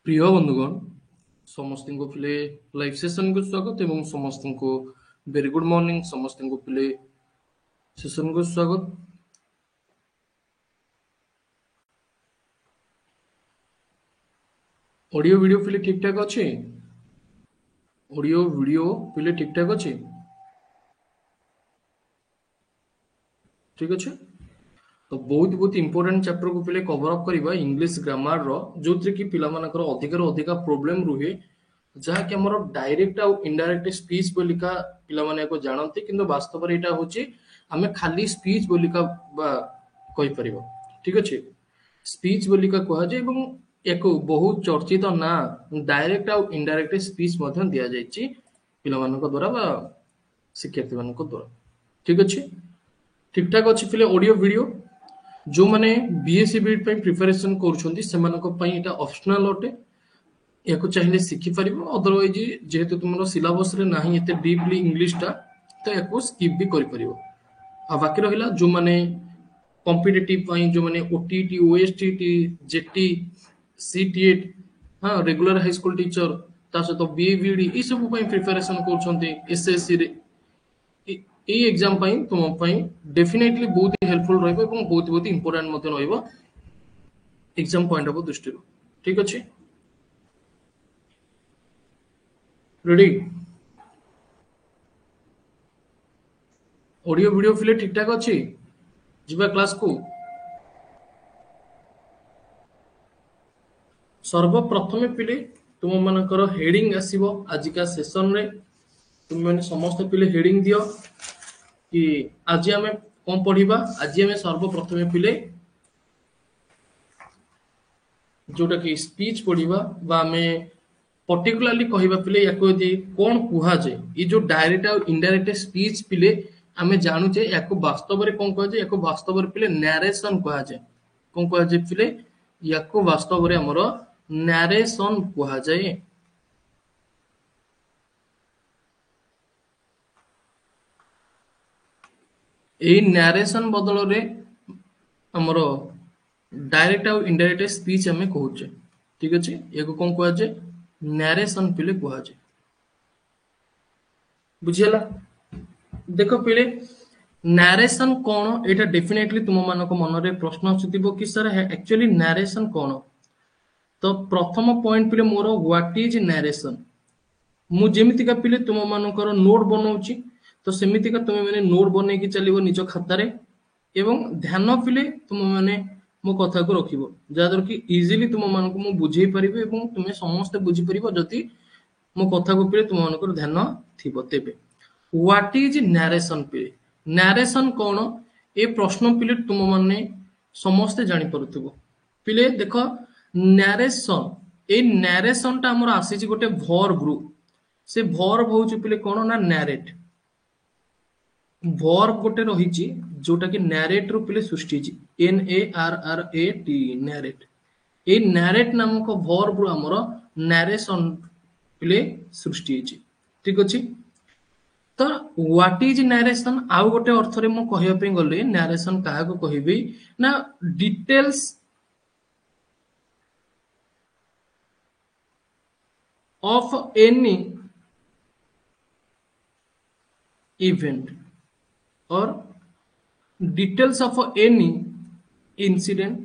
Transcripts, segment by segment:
प्रिय बंधुगण समस्त को पिले लाइव सेशन को स्वागत एवं समस्त को वेरी गुड मॉर्निंग समस्त को पिले सेशन को स्वागत। ऑडियो वीडियो पिले ठीक ठाक अच्छे ऑडियो वीडियो पिले ठीक ठाक अच्छे ठीक अच्छे तो बहुत बहुत इंपोर्टेंट चैप्टर को पिले कवर अप करबा इंग्लिश ग्रामर रो जो कि पिला मानकर अधिक अधिक प्रॉब्लम रुहे जहाँ कि हमर डायरेक्ट आ इनडायरेक्ट स्पीच बोलिका पिला माने को जानते किंतु वास्तव रे एटा होची हमें खाली स्पीच बोलिका बा कहि परिबो ठीक अछि स्पीच बोलिका कहा जाय एवं एक बहुत चर्चित ना डायरेक्ट आ इनडायरेक्ट स्पीच मध्य दिया जायछि पिला मानक द्वारा बा शिक्षार्थी मानक द्वारा ठीक अछि ठीक ठाक अछि पिले ऑडियो वीडियो जो माने बीएससी बीएड ପାଇଁ प्रिपरेशन କରୁଛନ୍ତି ସେମାନଙ୍କ ପାଇଁ ଏଟା ଅପସନାଲ ଅଟେ याको चाहिए शिखि पारिबो अदरवाइज जेहेतु तुमरो सिलेबस रे नाही एते डीपली इंग्लिश टा तो याको स्किप भी करि परिबो आ बाकी रहिला जो माने कॉम्पिटिटिव ପାଇଁ जो माने ओटीटी ओएसटीटी जेटी सीटीएट हां रेगुलर हाई स्कूल टीचर ता सहित बीबीडी ई सब ପାଇଁ प्रिपरेशन କରୁଛନ୍ତି एसएससी रे ए एग्जाम ପାଇଁ तुम ପାଇଁ डेफिनेटली बहुत हेल्पफुल रहइबो এবং बहुत बहुत इंपोर्टेंट मते रहइबो एग्जाम पॉइंट ऑफ दृष्टि ठीक अछि रेडी ऑडियो वीडियो फिले ठीक ठाक अच्छी जीवा क्लास को सर्वप्रथमे पिले तुम मानकर हेडिंग आसीबो आजिका सेशन रे तुम माने समस्त पिले हेडिंग दियो कि आज हमें कौन पढ़िबा आज हमें सर्वप्रथमे पिले जोटा कि स्पीच पढ़िबा बा हमें पर्टिकुलरली कहिबा पिले याको यदि कोन कुहा जे ई जो डायरेक्ट और इनडायरेक्ट स्पीच पिले हमें जानू जे याको वास्तव रे कोन कह जे याको वास्तव रे पिले नरेशन कहा जे कोन कह जे पिले याको वास्तव रे हमरो नरेशन कहा जाए एई नरेशन बदल रे हमरो डायरेक्ट और इनडायरेक्ट स्पीच हमें कहूचे ठीक अछि याको कोन कह जे नरेशन पिले कहा जे बुझियला देखो पिले नरेशन कौन एटा डेफिनेटली तुम मानको मन रे प्रश्न आछुतिबो कि सर एक्चुअली नरेशन कौन तो प्रथम पॉइंट पिले मोर व्हाट इज नरेशन मु जेमिति का पिले तुम मानकर नोट बनाउची तो सेमिति का तुम माने नोट बनै कि चलिबो निज खाता रे एवं ध्यान पिले तुम माने मो कथा को रखिबो जादर कि इजीली तुम मानको मु बुझेई परिबो एवं तुमे समस्त बुझी परिबो जति मो कथा को पिले तुम मानकर ध्यान थिबो तेबे व्हाट इज नरेशन पिले नरेशन कौन ए प्रश्न पिले तुम माने समस्ते जानि परुथिबो पिले देखो नरेशन ए नरेशन टा हमर आसी गोटे वर्ब रु से वर्ब होउची पिले कोन ना नरेट वर्ब गोटे रहिची जोटा कि नरेट रु पिले सृष्टि ची N A R R A T narrate a narrate नामक वर्ब रु हमर नरेशन पिले सृष्टि ची ठीक अछि तो व्हाट इज नरेशन आउ गोटे अर्थ रे मु कहिया पे गले नरेशन काहा को कहिबी ना details of any event or details of any incident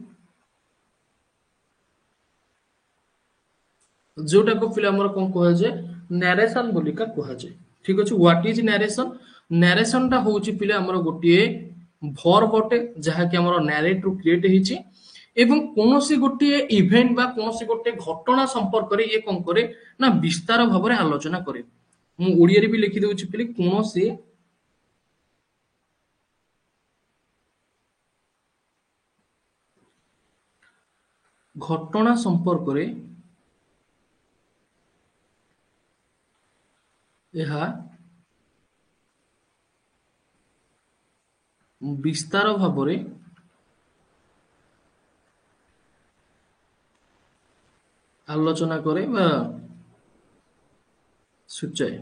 जोटा को फिर हमर कोन कहै जे नरेशन बोलिका कहै जे ठीक अछि व्हाट इज नरेशन नरेशन ता होउची पिले हमर गोटिए वर्ब अटे जहा कि हमर नरेट रु क्रिएट हिची एवं कोनोसी गोटिए इवेंट बा कोनोसी गोटे घटना संपर्क रे ये कोन करे ना विस्तार भाव रे आलोचना करे मु ओडिया रे भी लिखि देउची पिले कोनोसी घटना संपर्क रे ଏହା विस्तार भाବରେ आलोचना करे बा सूचाए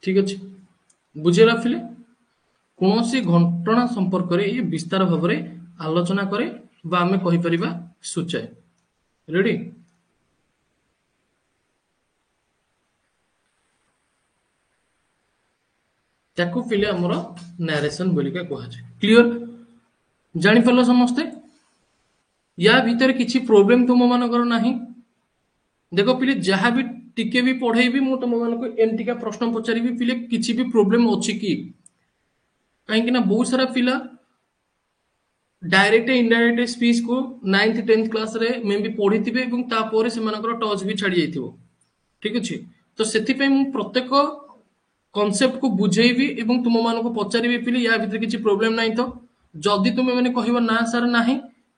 ठीक अछि बुझेगा फिले कौन सी घटना संपर्क रे ये विस्तार भाव में आलोचना करे बा आमे कहि परिबा सूचाए रेडी ताकू फिले हमर नरेशन बोलिका कहा जाय क्लियर जानि परलो समस्ते या भीतर किछि प्रॉब्लम तुम मानकर नाही देखो पिले जहाँ भी टिके भी पढ़ेबी मु तुम मान को एमतिका प्रश्न पचारि पिले किछि भी प्रॉब्लम अछि कि कहीं ना बहुत सारा पिला डायरेक्ट इनडायरेक्ट स्पीच को 9th 10th क्लास रे मे भी पढ़ी थिबे एवं तापर से मानकर टच भी छाड़ी जाइथिबो ठीक अछि तो सेति पे मु प्रत्येक कॉन्सेप्ट को बुझेबी एवं तुम मान को पचारिबी पिले या भीतर किछि प्रॉब्लम नाही तो जदि तुम माने कहबो ना सर नाही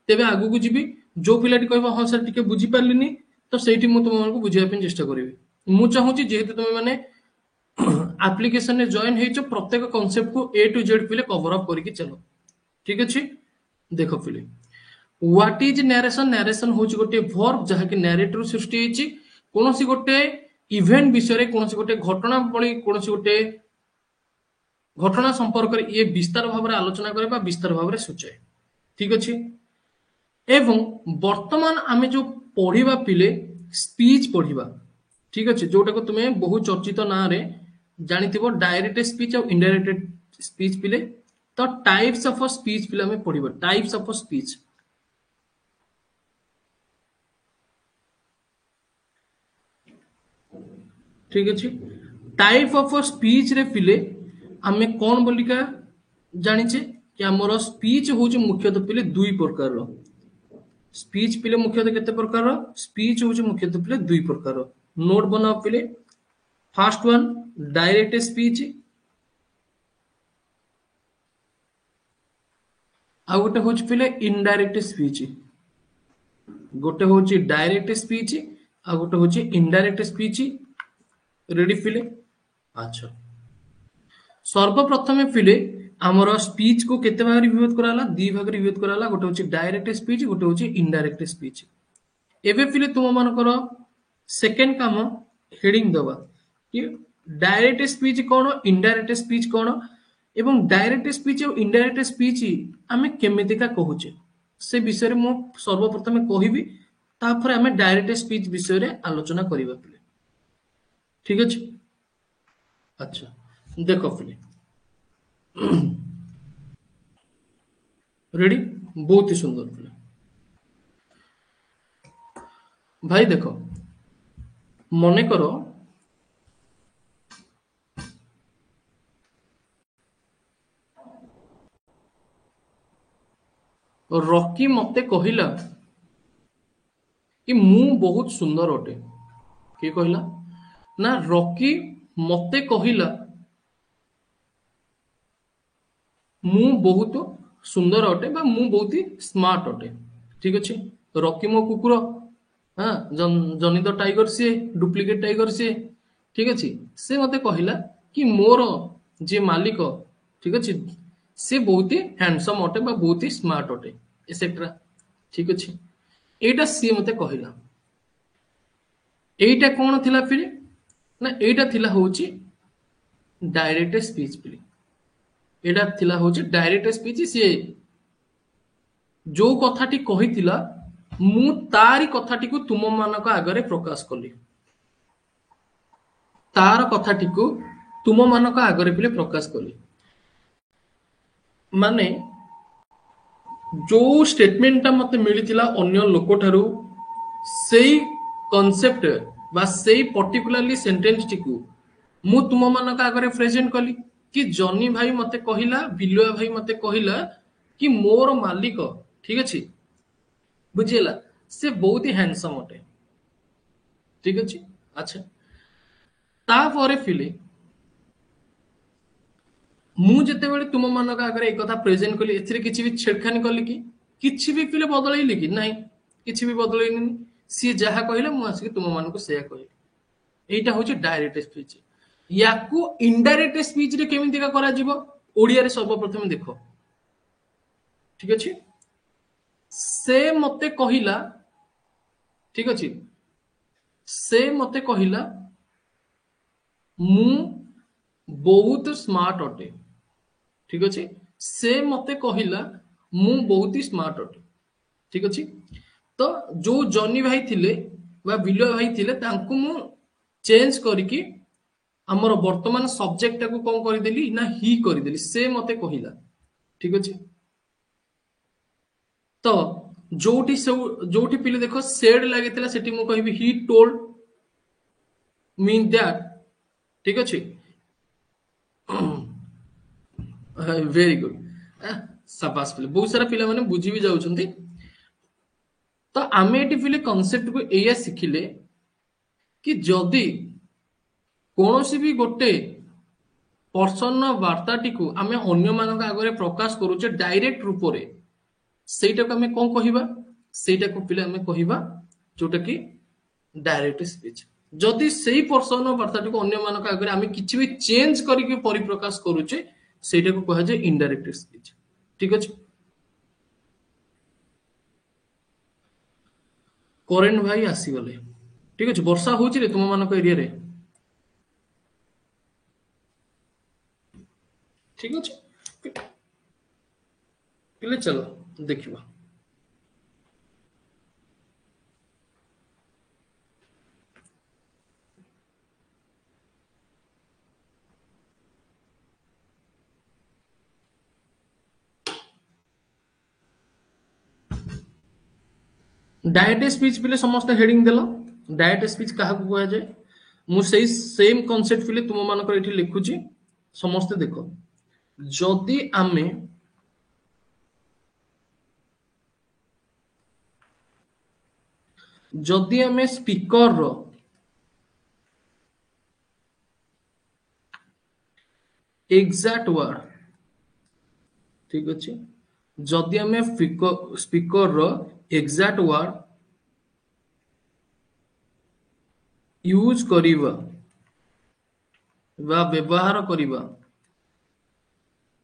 तेबे आगु को जीबी जो पिलाटी कहबो हां सर टिके बुझी पारलिनी तो सेठी मु तुम मान को बुझिया पे चेष्टा करिवि मु चाहूची जेहेतु तुम माने एप्लीकेशन में जॉइन हेचो प्रत्येक कॉन्सेप्ट को ए टू जेड पिले कवर अप करके चलो ठीक अछि देखो पिले व्हाट इज नरेशन नरेशन होची गोटे वर्ब जहा कि नरेटर सृष्टि हेची कोनोसी गोटे इवेंट विषय रे कोनोसी गोटे घटना बळी कोनोसी गोटे घटना संपर्क रे ये विस्तार भाव रे आलोचना करे बा विस्तार भाव रे सूचाए ठीक अछि एवं वर्तमान आमे जो पढ़िबा पिले स्पीच पढ़िबा ठीक अछि जोटा को तुमे बहुत चर्चित ना रे जानिथिबो डायरेक्ट स्पीच और इनडायरेक्ट स्पीच पिले तो टाइप्स ऑफ स्पीच पिले में पढ़िबो टाइप्स ऑफ स्पीच ठीक अछि टाइप ऑफ स्पीच रे पिले आमे कोन बोलिका जानिचे कि हमर स्पीच होउछ मुख्यतः पिले दुई प्रकार रो स्पीच पिले मुख्यतः केते प्रकार रो स्पीच होउछ मुख्यतः पिले दुई प्रकार रो नोट बनाओ पिले फर्स्ट वन डायरेक्ट स्पीच आ गोटे होउछ पिले इनडायरेक्ट स्पीच गोटे होउछ डायरेक्ट स्पीच आ गोटे होउछ इनडायरेक्ट स्पीच रेडी पिले अच्छा सर्वप्रथम पिले आमर स्पीच को केते भाग विभक्त कराला दी भाग विभक्त कराला गोटे होउछ डायरेक्ट स्पीच गोटे होउछ इनडायरेक्ट स्पीच एबे पिले तुम मानकर सेकंड काम हेडिंग दबा कि डायरेक्ट स्पीच कोन इनडायरेक्ट स्पीच कोन एवं डायरेक्ट स्पीच और इनडायरेक्ट स्पीच आमे केमितिका कहूचे से विषय रे मु सर्वप्रथम कहिबी तापर आमे डायरेक्ट स्पीच विषय रे आलोचना करिबा पिले ठीक अछि अच्छा देखो पिले रेडी बहुत ही सुंदर पिले भाई देखो मने करो रॉकी मते कहिला कि मु बहुत सुंदर अटे के कहिला ना रॉकी मते कहिला मु बहुत सुंदर अटे बा मु बहुत ही स्मार्ट अटे ठीक अछि रॉकी मो कुकुर हाँ जनी तो टाइगर से डुप्लीकेट टाइगर से ठीक अछि से मते कहिला कि मोर जे मालिक ठीक अछि से बहुत ही हैंडसम अटे बा बहुत ही स्मार्ट अटे एसेट्रा ठीक अछि एटा सी मते कहिला एटा कोन थिला फिर ना एटा थिला होची डायरेक्ट स्पीच पिले एटा थिला होची डायरेक्ट स्पीच से जो कथाटी कहितिला मु तारी कथाटी को तुम मानक आगरे प्रकाश कली तार कथाटी को तुम मानक आगरे पिले प्रकाश कली माने जो स्टेटमेंट मते मिलितिला अन्य लोक ठारू सेई कॉन्सेप्ट बा सेई पर्टिकुलरली सेंटेंस टिकू मु तुम मानक आगरे प्रेजेंट कली कि जॉनी भाई मते कहिला बिलुआ भाई मते कहिला कि मोर मालिक ठीक अछि बुझिला से बहुत ही हैंडसम अटे ठीक अछि अच्छा तापर फिले मु जते बेले तुम मानक आगरे एक कथा प्रेजेंट कली एथिरे किछि भी छेड़खानी कली कि किछि भी पिले बदलैली कि नाही किछि भी बदलैनी सी जहा कहिला मु आसी तुम मानको सेया कहि एटा होची डायरेक्ट स्पीच याकू इनडायरेक्ट स्पीच रे केमिति का करा जीवो ओडिया रे सर्वप्रथम देखो ठीक अछि से मते कहिला ठीक अछि से मते कहिला मु बहुत स्मार्ट अटे ठीक अच्छे से मते कहला मु बहुत ही स्मार्ट अटे ठीक अच्छे तो जो जनी भाई थिले बा विलय भाई थिले तांकु मु चेंज करके हमर वर्तमान सब्जेक्ट को कौन करदेली ना ही करदेली से मते कहला ठीक अच्छे तो जोटी सब जोटी पिले देखो सेड लागितला सेठी मु कहबी ही टोल्ड मीन दैट ठीक अच्छे वेरी गुड शाबाश पिले बहुत सारा पिला माने बुझी भी जाउछंती तो आमे एटी पिले कांसेप्ट को एया सिखिले कि जदी कोनोसी भी गोटे पर्सन वार्ताटी को आमे अन्य मानक आगरे प्रकाश करूचे डायरेक्ट रूप रे सेटा को आमे कोन कहिबा सेटा को पिले आमे कहिबा जोटा कि डायरेक्ट स्पीच जदि सेही पर्सन वार्ताटी को अन्य मानक आगरे आमे किछि भी चेंज करके परिप्रकाश करूचे सेटा को कहा जाय इनडायरेक्ट स्पीच ठीक अछि करेंट भाई आसी गले ठीक अछि वर्षा होछि रे तुम मानक एरिया रे ठीक अछि पिले चलो देखिबा डायरेक्ट स्पीच पिले समस्त हेडिंग देला डायरेक्ट स्पीच काहा को कहा जाय मु सेही सेम कांसेप्ट पिले तुम मानक एठी लिखुची समस्त देखो जदि आमे जदि आमे स्पीकर रो एग्जैक्ट वर्ड ठीक अछि जदि आमे स्पीकर रो एग्जैक्ट वर्ड यूज करिबा बा व्यवहार करिबा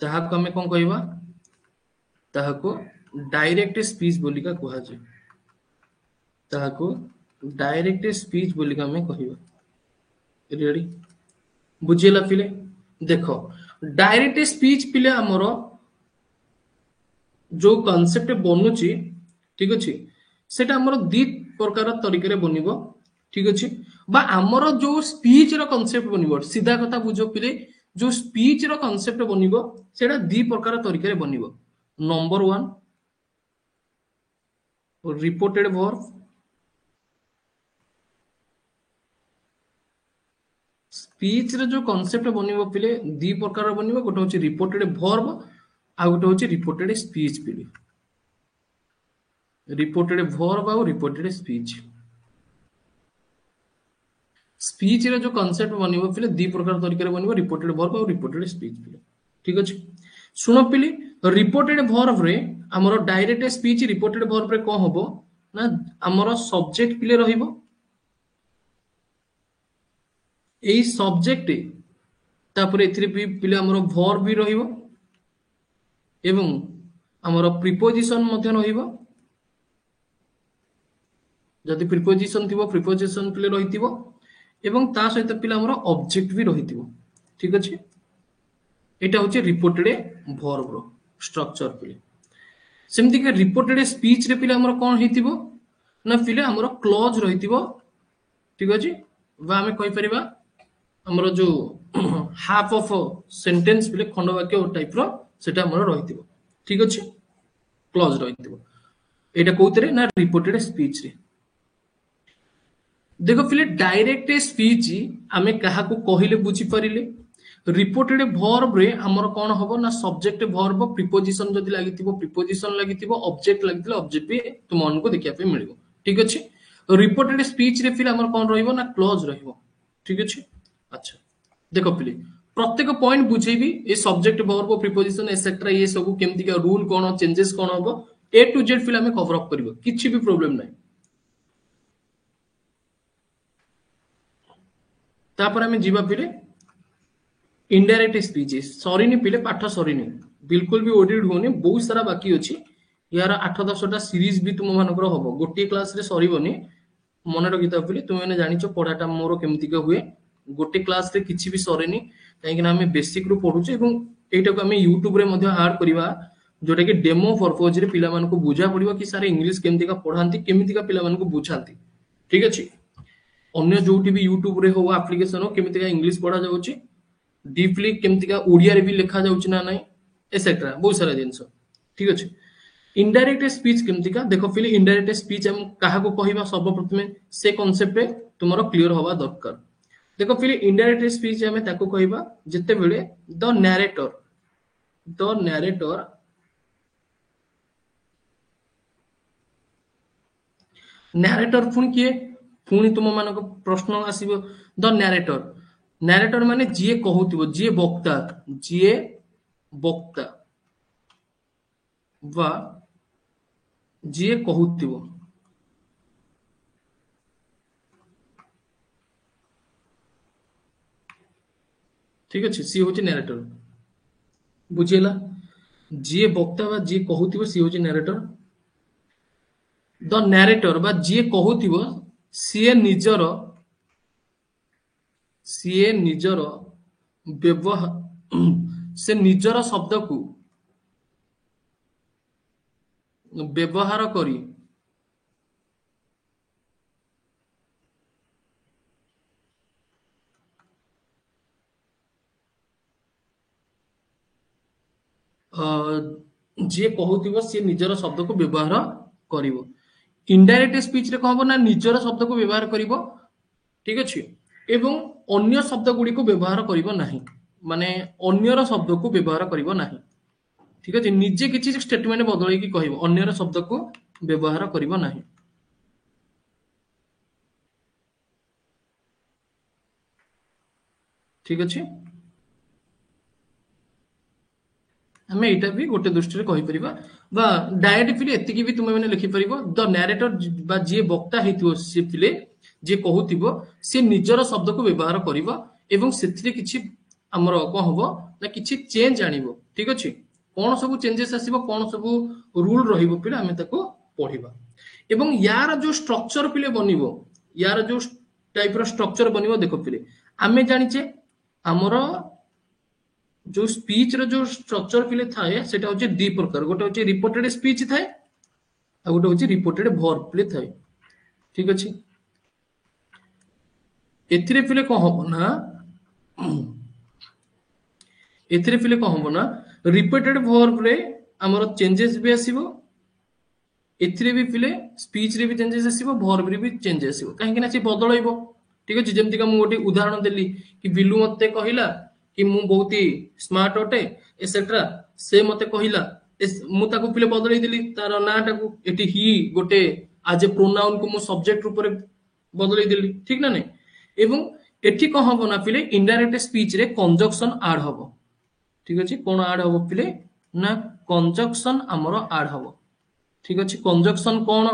ताहाको आमे कोन कहिबा ताहाको डायरेक्ट स्पीच बोलिका कहा जाय ताहाको डायरेक्ट स्पीच बोलिका आमे कहिबा रेडी बुझेला पिले देखो डायरेक्ट स्पीच पिले हमरो जो कांसेप्ट बनुची ठीक अछि सेटा हमरो दी प्रकार तरीके रे बनिबो ठीक अछि बा हमरो जो स्पीच रो कांसेप्ट बनिबो सीधा कथा बुझो पिले जो स्पीच रो कांसेप्ट बनिबो सेटा दी प्रकार तरीके रे बनिबो नंबर 1 रिपोर्टेड वर्ब स्पीच रे जो कांसेप्ट बनिबो पिले दी प्रकार बनिबो गोटे होची रिपोर्टेड वर्ब आ गोटे होची रिपोर्टेड स्पीच पिले रिपोर्टेड वर्ब आ रिपोर्टेड स्पीच स्पीच रे जो कांसेप्ट बनिबो पिले दी प्रकार तरीके रे बनिबो रिपोर्टेड वर्ब आ रिपोर्टेड स्पीच पिले ठीक अछि सुनो पिले रिपोर्टेड वर्ब रे हमरो डायरेक्ट स्पीच रिपोर्टेड वर्ब रे को हबो ना हमरो सब्जेक्ट पिले रहिबो एई सब्जेक्ट तापरे एथिरे पिले हमरो वर्ब भी रहिबो एवं हमरो प्रीपोजिशन मध्ये रहिबो जदि प्रीपोजिशन थिबो प्रीपोजिशन पिले रहितिबो एवं ता सहित पिले हमरो ऑब्जेक्ट भी रहितिबो ठीक अछि एटा होचे रिपोर्टेड वर्ब रो स्ट्रक्चर पिले सेमति के रिपोर्टेड स्पीच रे पिले हमरो कोन हेतिबो ना पिले हमरो क्लॉज रहितिबो ठीक अछि बा हमें कहि परिबा हमरो जो हाफ ऑफ सेंटेंस पिले खंड वाक्य टाइप रो सेटा हमरो रहितिबो ठीक अछि क्लॉज रहितिबो एटा कोउतरे ना रिपोर्टेड स्पीच रे देखो पिले डायरेक्ट स्पीच आमे कहा को कहिले बुझी परिले रिपोर्टेड वर्ब रे हमर कोन हबो ना सब्जेक्ट वर्ब प्रीपोजिशन जदि लागितिबो प्रीपोजिशन लागितिबो ऑब्जेक्ट लागितिबो ऑब्जेक्ट भी तुम मन को देखिया पे मिलिबो ठीक अछि रिपोर्टेड स्पीच रे फिर हमर कोन रहिबो ना क्लॉज रहिबो ठीक अछि अच्छा देखो पिले प्रत्येक पॉइंट बुझेबी ए सब्जेक्ट वर्ब प्रीपोजिशन एसेट्रा ये सब केमति का रूल कोन चेंजेस कोन हबो ए टू जेड फिर हमें कवर अप करबो किछि भी प्रॉब्लम नै तापर हमें जीवा पिले इनडायरेक्ट स्पीच सरीनी पिले पाठ सरीनी बिल्कुल भी ओडिट होनी बहुत सारा बाकी अछि यार 8-10 टा सीरीज भी तुम मानकर हबो गोटे क्लास रे सरीबोनी मन रखिता पिले तुम माने जानिचो पढाटा मोर केमति का हुए गोटे क्लास रे किछि भी सरेनी काहेकि आम बेसिक रु पढ़ुचे एवं एटा को आम यूट्यूब रे मध्य ऐड करबा जोटा कि डेमो पर्पज रे पिला मानको बुझा पड़िबो कि सारे इंग्लिश केमती का पढ़ांती केमिति का पिला मानको बुझांती ठीक अछि अन्य जोटी भी यूट्यूब रे हो एप्लीकेशन हो केमिति का इंग्लिश पढ़ा जाउची डीपली केमिति का ओडिया रे भी लिखा जाउची ना नाही एसेट्रा बहुत सारा जिंस ठीक अछि इनडायरेक्ट स्पीच केमिति का देखो फिर इनडायरेक्ट स्पीच हम काहा को कहिबा सर्वप्रथमे से कांसेप्ट पे तुमरो क्लियर होबा दरकार देखो फिर इनडायरेक्ट स्पीच हमें ताको कहिबा जते बेले द नैरेटर पुणी किए पुणी तुम मानक प्रश्न आसीबो द नैरेटर माने जिए कहूतिबो जिए वक्ता वा जिए कहूतिबो ठीक अछि सी होची नैरेटर बुझिला जिए वक्ता वा जिए कहूतिबो सी होची नैरेटर द नैरेटर बा जिए कहूतिबो सीए निजर व्यवहार से निजर शब्द को व्यवहार करी जी कहूथिबो सी निजर शब्द को व्यवहार करिवो इनडायरेक्ट स्पीच रे कहबो ना निजर शब्द को व्यवहार करिवो ठीक अछि एवं अन्य शब्द गुडी को व्यवहार करिवो नाही माने अन्यर शब्द को व्यवहार करिवो नाही ठीक अछि निजे किछि स्टेटमेंट बदलै कि कहिवो अन्यर शब्द को व्यवहार करिवो नाही ठीक अछि हमें एटा भी गोटे दृष्टि रे कहि परिबा बा डायरेक्ट फिले एतिकी भी तुमे माने लिखि परिबो द नैरेटर बा जे वक्ता हेतिबो से फिले जे कहूतिबो से निजर शब्द को व्यवहार करिवो एवं सेथिरे किछि हमर को हबो ना किछि चेंज आनिबो ठीक अछि कोन सब चेंजेस आसीबो कोन सब रूल रहिबो पिले हमें ताको पढिबा एवं यार जो स्ट्रक्चर पिले बनिबो यार जो टाइप रो स्ट्रक्चर बनिबो देखो पिले हमें जानिचे हमर जो स्पीच रो जो स्ट्रक्चर पिले थाए सेटा होचे दी प्रकार गोटे होचे रिपोर्टेड स्पीच थाए आ गोटे होचे रिपोर्टेड वर्ब पिले थाए ठीक अछि एथिरे पिले को हबो ना एथिरे पिले को हबो ना रिपीटेड वर्ब रे हमर चेंजेस भी आसीबो एथिरे भी पिले स्पीच रे भी चेंजेस आसीबो वर्ब रे भी चेंजेस आसीबो काहे कि ना से बदलइबो ठीक अछि जेमति का मु गोटे उदाहरण देली कि बिल्लू मते कहिला कि मु बहुत ही स्मार्ट अटे एसेट्रा से मते कहिला मु ताको पिले बदलै देली तार नाटा को एटी ही गोटे आज ए प्रोनाउन को मु सब्जेक्ट ऊपर बदलै देली ठीक ना नै एवं एठी को हबो ना पिले इनडायरेक्ट स्पीच रे कंजक्शन ऐड हबो ठीक अछि कोन ऐड हबो पिले ना कंजक्शन हमरो ऐड हबो ठीक अछि कंजक्शन कोन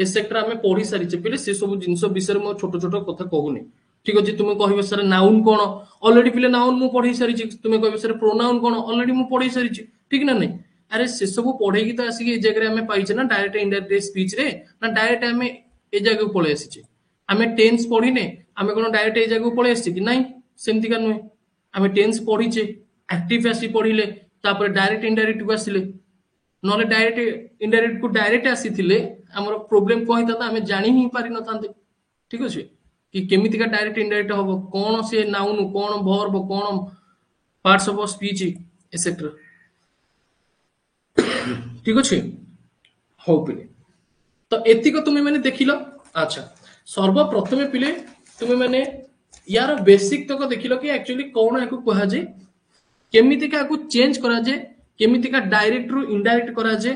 एसेट्रा हमें पढी सारी छै पिले से सब जिंस विषय मो छोटो छोटो कथा कहूनी ठीक अछि तुमे कहबे सर नाउन कोन ऑलरेडी पिले नाउन मु पढी सारी छी तुमे कहबे सर प्रोनाउन कोन ऑलरेडी मु पढी सारी छी ठीक ना नै अरे से सब पढे की त आसी के जगह रे हमें पाइछे ना डायरेक्ट इनडायरेक्ट स्पीच रे ना डायरेक्ट हमें ए जगह को पळे आसी छी हमें टेंस पढी ने हमें कोन डायरेक्ट ए जगह को पळे आसी कि नहीं सेमति का नुय हमें टेंस पढी छे एक्टिव आसी पढिले तापर डायरेक्ट इनडायरेक्ट को आसीले नले डायरेक्ट इनडायरेक्ट को डायरेक्ट आसी थिले हमर प्रॉब्लम कोइ त हमें जानि ही पारि न थांते ठीक अछि कि केमिति का डायरेक्ट इनडायरेक्ट हबो कोन से noun cone verb cone parts of speech etcetera ठीक अछि हो पिले तो एतिको तुमे माने देखिलो अच्छा सर्वप्रथमे पिले तुमे माने यार बेसिक तक देखिलो कि एक्चुअली कोन एको कहा जे केमिति का को चेंज करा जे केमिति का डायरेक्ट रु इनडायरेक्ट करा जे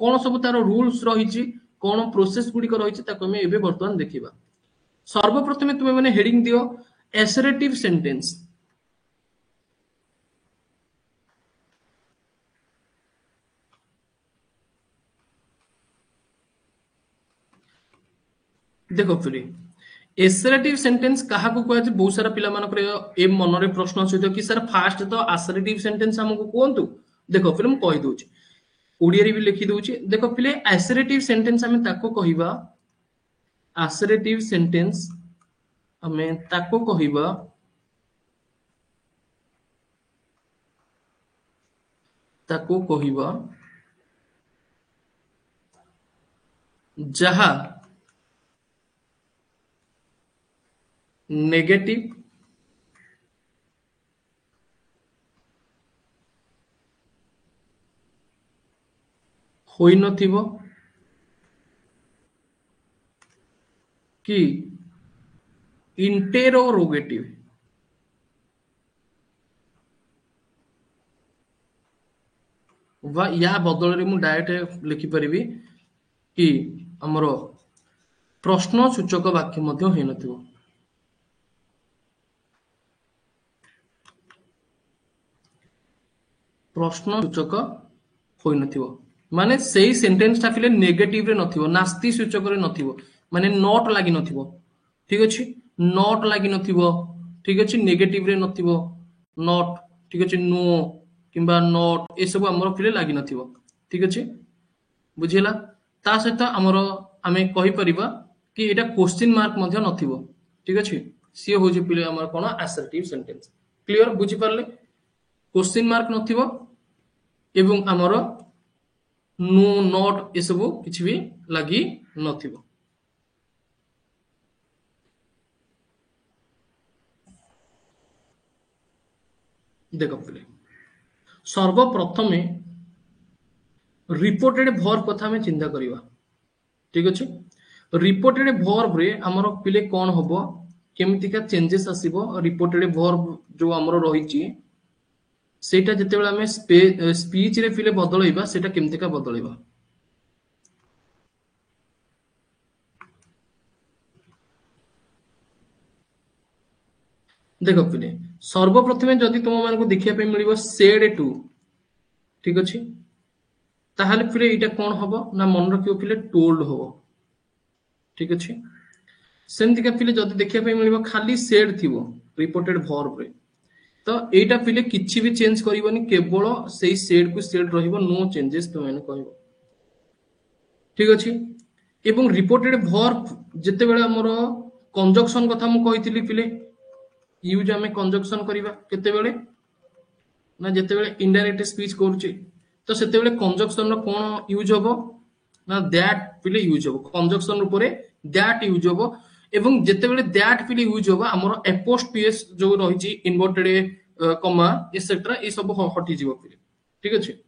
कोन सब तार रूल्स रही छी कोन प्रोसेस गुडी को रही छी ताको हम एबे वर्तमान देखिबा सर्वप्रथमे तुमे माने हेडिंग दियो एसरेटिव सेंटेंस देखो फिर एसरेटिव सेंटेंस कहा को कहै बहुत सारा पिला मानक रे ए मन रे प्रश्न अछि कि सर फास्ट तो असरेटिव सेंटेंस हमको कोंतु देखो फिर हम कहि दोछ ओडिया रे भी लिखि दोछ देखो फिर एसरेटिव सेंटेंस हम ताको कहिबा असरेटिव सेंटेंस आमे ताको कहिबा ताको कहिबा जहा नेगेटिव होई नथिबो कि इंटेरोगेटिव वा या बदल रे मु डायरेक्ट लिखि परिबी कि हमरो प्रश्न सूचक वाक्य मध्य होई नथिबो प्रश्न सूचक होई नथिबो माने सेही सेंटेंस ता फिले नेगेटिव रे नथिबो नास्ति सूचक रे नथिबो माने नॉट लागि नथिबो ठीक अछि नॉट लागि नथिबो ठीक अछि नेगेटिव रे नथिबो नॉट ठीक अछि नो किंबा नॉट ए सब हमर फिले लागि नथिबो ठीक अछि बुझिला ता सहित हमर आमे कहि परिबा कि एटा क्वेश्चन मार्क मध्य नथिबो ठीक अछि सी हो जे पिले हमर कोन असर्टिव सेंटेंस क्लियर बुझि परले क्वेश्चन मार्क नथिबो एवं हमर नो नॉट ए सब किछि भी लागि नथिबो देखो पिले सर्वप्रथमे रिपोर्टेड वर्ब कथा में चिंता करिवा ठीक अछि रिपोर्टेड वर्ब रे हमर पिले कोन होबो केमिति का चेंजेस आसीबो रिपोर्टेड वर्ब जो हमर रहिछि सेटा जते बेला हमें स्पीच रे पिले बदलैबा सेटा केमिति का बदलैबा देखो पिले सर्वप्रथमे जदि तुम मान को देखिया पे मिलिबो सेड टू ठीक अछि ताहले फिर एटा कोन हबो ना मन रखियो फिर टोल्ड हबो ठीक अछि सेमति का फिर जदि देखिया पे मिलिबो खाली सेड थिबो रिपोर्टेड वर्ब रे तो एटा फिर किछि भी चेंज करिवोनी केवल सेही सेड को सेड रहिबो नो चेंजेस तो मैंने कहबो ठीक अछि एवं रिपोर्टेड वर्ब जते बेला हमर कंजक्शन कथा मु कहितली फिले यूज हमें कंजक्शन करिबा केते बेले ना जते बेले इनडायरेक्ट स्पीच करूचे तो सेते बेले कंजक्शन रो कोन यूज होबो ना दैट पिले यूज होबो कंजक्शन ऊपर दैट यूज होबो एवं जते बेले दैट पिले यूज होबो हमर एपोस्ट्रोफी जो रहिची इन्वर्टेड कमा एसेट्रा ए सब हटि जीवो पिले ठीक अछि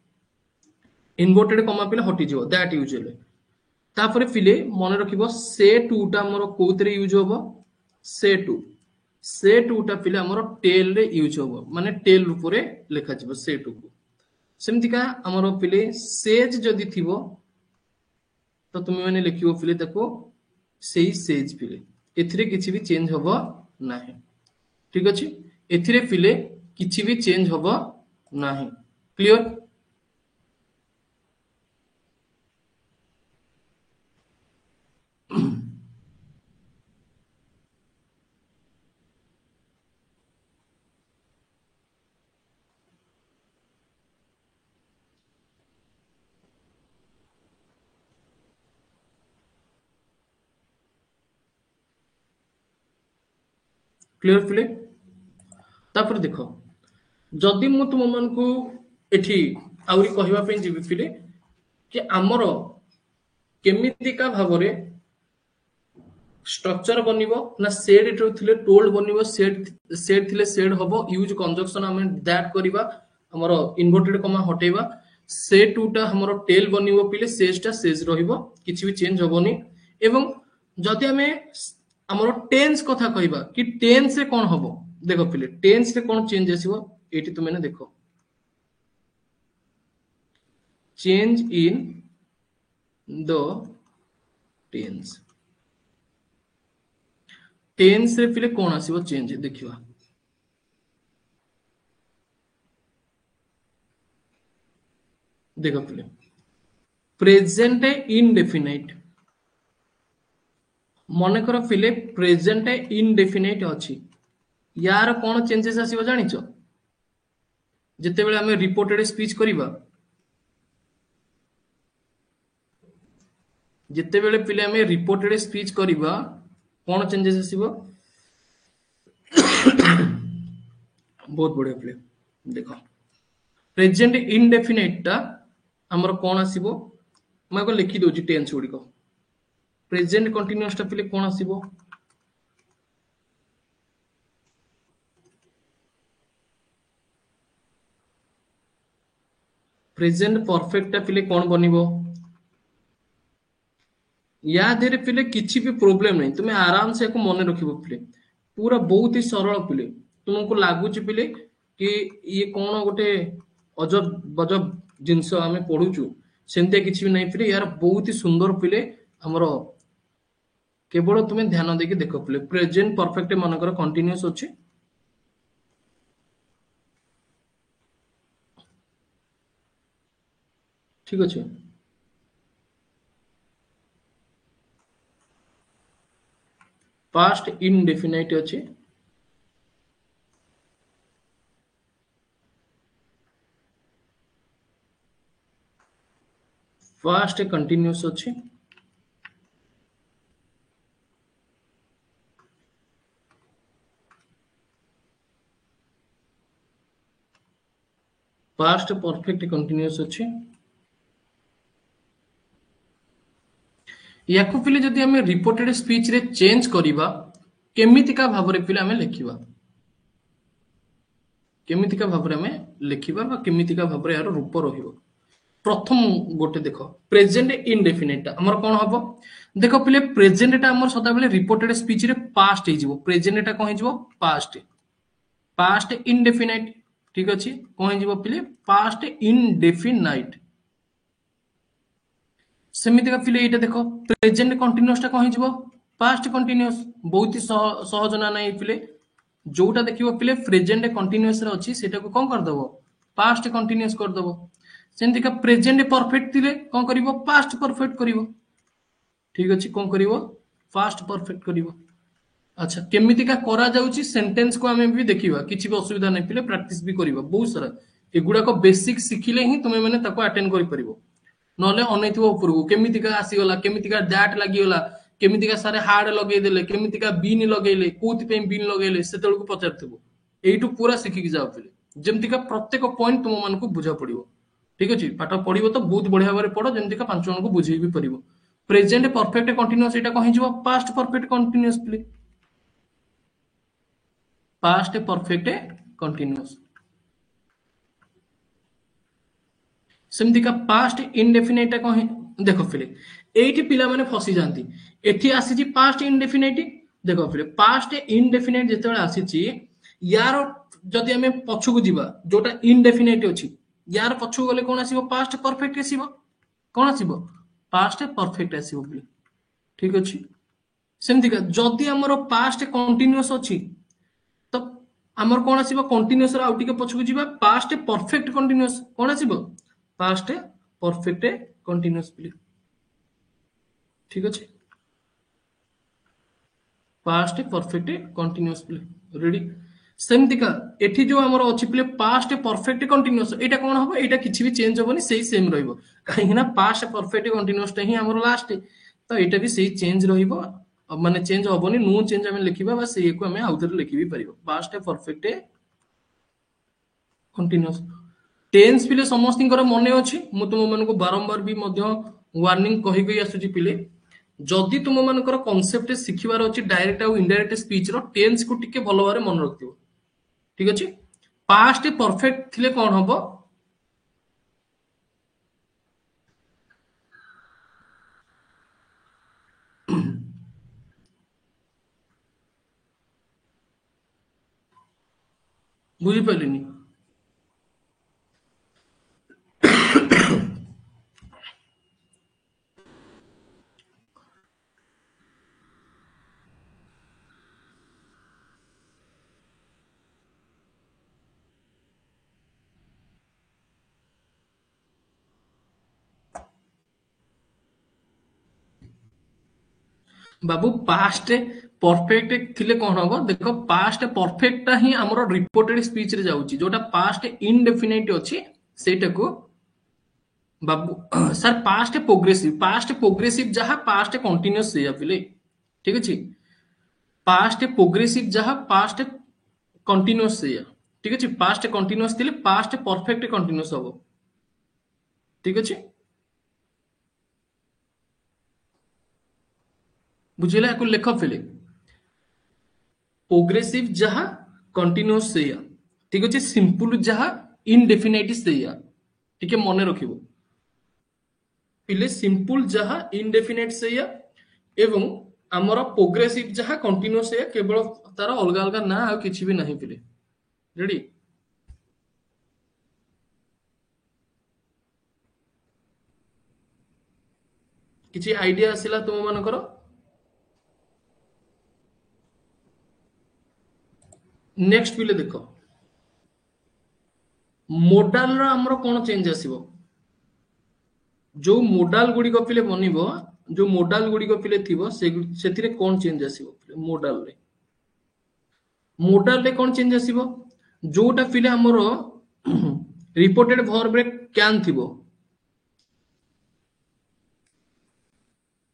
इन्वर्टेड कमा पिले हटि जीवो दैट यूज हेले तापर पिले मन रखिबो से टू टा हमर कोउतरे यूज होबो से टू टा पिले हमर टेल रे यूज होबो माने टेल ऊपर लेखा जीवो से टू को सेमति का हमर पिले सेज जदि थिबो तो तुम मैंने लिखिबो पिले देखो सेही सेज पिले एथिरे किछि भी चेंज होबो नाही ठीक अछि एथिरे पिले किछि भी चेंज होबो नाही क्लियर क्लियर पिले तापर देखो जदि मु तुम मन को एठी आउरी कहिबा पे जिबि पिले कि हमर केमितिका भाबरे स्ट्रक्चर बनिबो ना सेड इटो थिले टोल्ड बनिबो सेड थिले सेड हबो यूज कंजक्शन हमें दैट करिबा हमर इन्वर्टेड कमा हटेबा से टूटा हमर टेल बनिबो पिले सेजटा सेज रहिबो किछि भी चेंज होबोनी एवं जदि हमें हमर टेंस कथा कहिबा कि टेंस रे कोन हबो देखो पिले टेंस रे कोन चेंज आसीबो एटी तुम मैंने देखो change in the tense tense रे पिले कोन आसीबो चेंज देखिबा देखो पिले प्रेजेंट इनडेफिनाइट मन कर पिले प्रेजेंट इनडेफिनाइट अछि यार कोन चेंजेस आसीबो जानिचो जते बेले हमें रिपोर्टेड स्पीच करिबा जते बेले पिले हमें रिपोर्टेड स्पीच करिबा कोन चेंजेस आसीबो बहुत बढ़िया पिले देख प्रेजेंट इनडेफिनाइट टा हमर कोन आसीबो मैं को लिखि दोची टेंस गुडी को प्रेजेंट कंटीन्यूअस टा पिले कोन आसीबो प्रेजेंट परफेक्ट टा पिले कोन बनिबो या देरे पिले किछि भी प्रॉब्लम नहीं तुम्हें आराम से को मन रखिबो पिले पूरा बहुत ही सरल पिले तुमको लागु छि पिले कि ये कोन गोटे अजब बजब जिंस आमे पढुचु सेंते किछि भी नहीं पिले यार बहुत ही सुंदर पिले हमरो केवल तुम्हें ध्यान देके देखो पिले प्रेजेंट परफेक्ट मनकर कंटीन्यूअस अछि ठीक अछि पास्ट इनडेफिनाइट अछि पास्ट कंटीन्यूअस अछि पास्ट परफेक्ट कंटीन्यूअस अछि याकू पिले जदि हमें रिपोर्टेड स्पीच रे चेंज करिबा केमितिका भाबरे पिले हमें लिखिबा केमितिका भाबरे हमें लिखिबा बा केमितिका भाबरे यार रूप रहिबो प्रथम गोटे देखो प्रेजेंट इनडेफिनाइट हमर कोन हबो देखो पिले प्रेजेंट टा हमर सदा बेले रिपोर्टेड स्पीच रे पास्ट हे जिवो प्रेजेंट टा कोन हे जिवो पास्ट पास्ट इनडेफिनाइट ठीक अछि कोन हे जिवो पिले पास्ट इनडेफिनाइट सेमिति का पिले एटा देखो प्रेजेंट कंटीन्यूअस टा कहि जिवो पास्ट कंटीन्यूअस बहुत ही सहज ना नै पिले जोटा देखिबो पिले प्रेजेंट कंटीन्यूअस रे अछि सेटा को कोन कर दबो पास्ट कंटीन्यूअस कर दबो सेमिति का प्रेजेंट परफेक्ट थिले कोन करिवो पास्ट परफेक्ट करिवो ठीक अछि कोन करिवो पास्ट परफेक्ट करिवो अच्छा केमिति का करा जाउची सेंटेंस को हमें भी देखिबा किछि भी असुविधा नै पिले प्रैक्टिस भी करिवो बहुत सारा एगुडा को बेसिक सिखिले ही तुमे माने ताको अटेंड करि परिवो नले अनैथिबो उपरगु केमितिका आसीगला केमितिका दैट लागिगला केमितिका सारे हार्ड लगेई देले केमितिका बीन लगेइले कोथि पे बीन लगेइले सेतळकु पचारथिबो एइटु पूरा सिखि कि जाउ पिले जेमतिका प्रत्येक पॉइंट तुम मन को बुझा पड़िबो ठीक अछि पाठ पढिबो तो बहुत बढ़िया बारे पढो जेमतिका पांच जन को बुझेई भी परिबो प्रेजेंट परफेक्ट कंटीन्यूअस एटा कहि जिवो पास्ट परफेक्ट कंटीन्यूअस पिले पास्ट परफेक्ट कंटीन्यूअस सेमती का पास्ट इनडेफिनाइट कह देख फिले एठी पिला माने फसी जानती एठी आसी जी पास्ट इनडेफिनाइट देखो फिले पास्ट इनडेफिनाइट जेते आसी छी यार जदि हमें पछकु जीवा जोटा इनडेफिनाइट अछि यार पछकु गले कोन आसीबो पास्ट परफेक्ट आसीबो कोन आसीबो पास्ट परफेक्ट आसीबो फिले ठीक अछि सेमती का जदि हमर पास्ट कंटीन्यूअस अछि तो हमर कोन आसीबो कंटीन्यूअस रा आउटी के पछकु जीवा पास्ट परफेक्ट कंटीन्यूअस कोन आसीबो पास्ट परफेक्ट कंटीन्यूअस पिले ठीक अछि पास्ट परफेक्ट कंटीन्यूअस पिले रेडी सेमति का एठी जो हमर अछि पिले पास्ट परफेक्ट कंटीन्यूअस एटा कोन हबो एटा किछि भी चेंज होबनी सेही सेम रहइबो काहे ना पास्ट परफेक्ट कंटीन्यूअस ता ही हमर लास्ट तो एटा भी सेही चेंज रहिबो माने चेंज होबनी नो चेंज हम लिखिबा बस सेही को हम आउथर लिखि भी परिबो पास्ट परफेक्ट कंटीन्यूअस टेंस पिले समस्तिंकर मने अछि मु तुम मन को बारंबार भी मध्य वार्निंग कहि गई आसुची पिले जदि तुम मनकर कांसेप्ट सिखिबार अछि डायरेक्ट आ इनडायरेक्ट स्पीच रो टेंस को टिके भलो बारे मन रखतिबो ठीक अछि पास्ट परफेक्ट थिले कोन हबो बुझि पलिनी बाबू पास्ट परफेक्ट थिले कोन हबो देखो पास्ट परफेक्ट ही हमरो रिपोर्टेड स्पीच रे जाउची जोटा पास्ट इनडेफिनाइट अछि सेटा को बाबू सर पास्ट प्रोग्रेसिव जहा पास्ट कंटीन्यूअस से पिले ठीक अछि पास्ट प्रोग्रेसिव जहा पास्ट कंटीन्यूअस से ठीक अच्छे पास्ट कंटिन्यूअस थिले पास्ट परफेक्ट कंटिन्यूअस हबो ठीक अच्छे बुझिला याकु लेख फिले प्रोग्रेसिव जहा कंटिन्यूअस सेया ठीक अच्छे सिंपल जहा इनडेफिनाइट सेया ठीक है मने रखिबो पिले सिंपल जहा इनडेफिनाइट सेया एवं आमर प्रोग्रेसिव जहा कंटिन्यूअस सेया केवल तार अलग अलग ना आ किछि भी नहीं पिले रेडी किछि आइडिया आसिला तुम मानकर नेक्स्ट पिले देखो मोडाल रो हमरो कोन चेंज आसीबो जो मोडाल गुडी को पिले बनिबो जो मोडाल गुडी को पिले थिबो सेथिरे कोन चेंज आसीबो मोडाल रे कोन चेंज आसीबो जोटा पिले हमरो रिपोर्टेड वर्ब रे कैन थिबो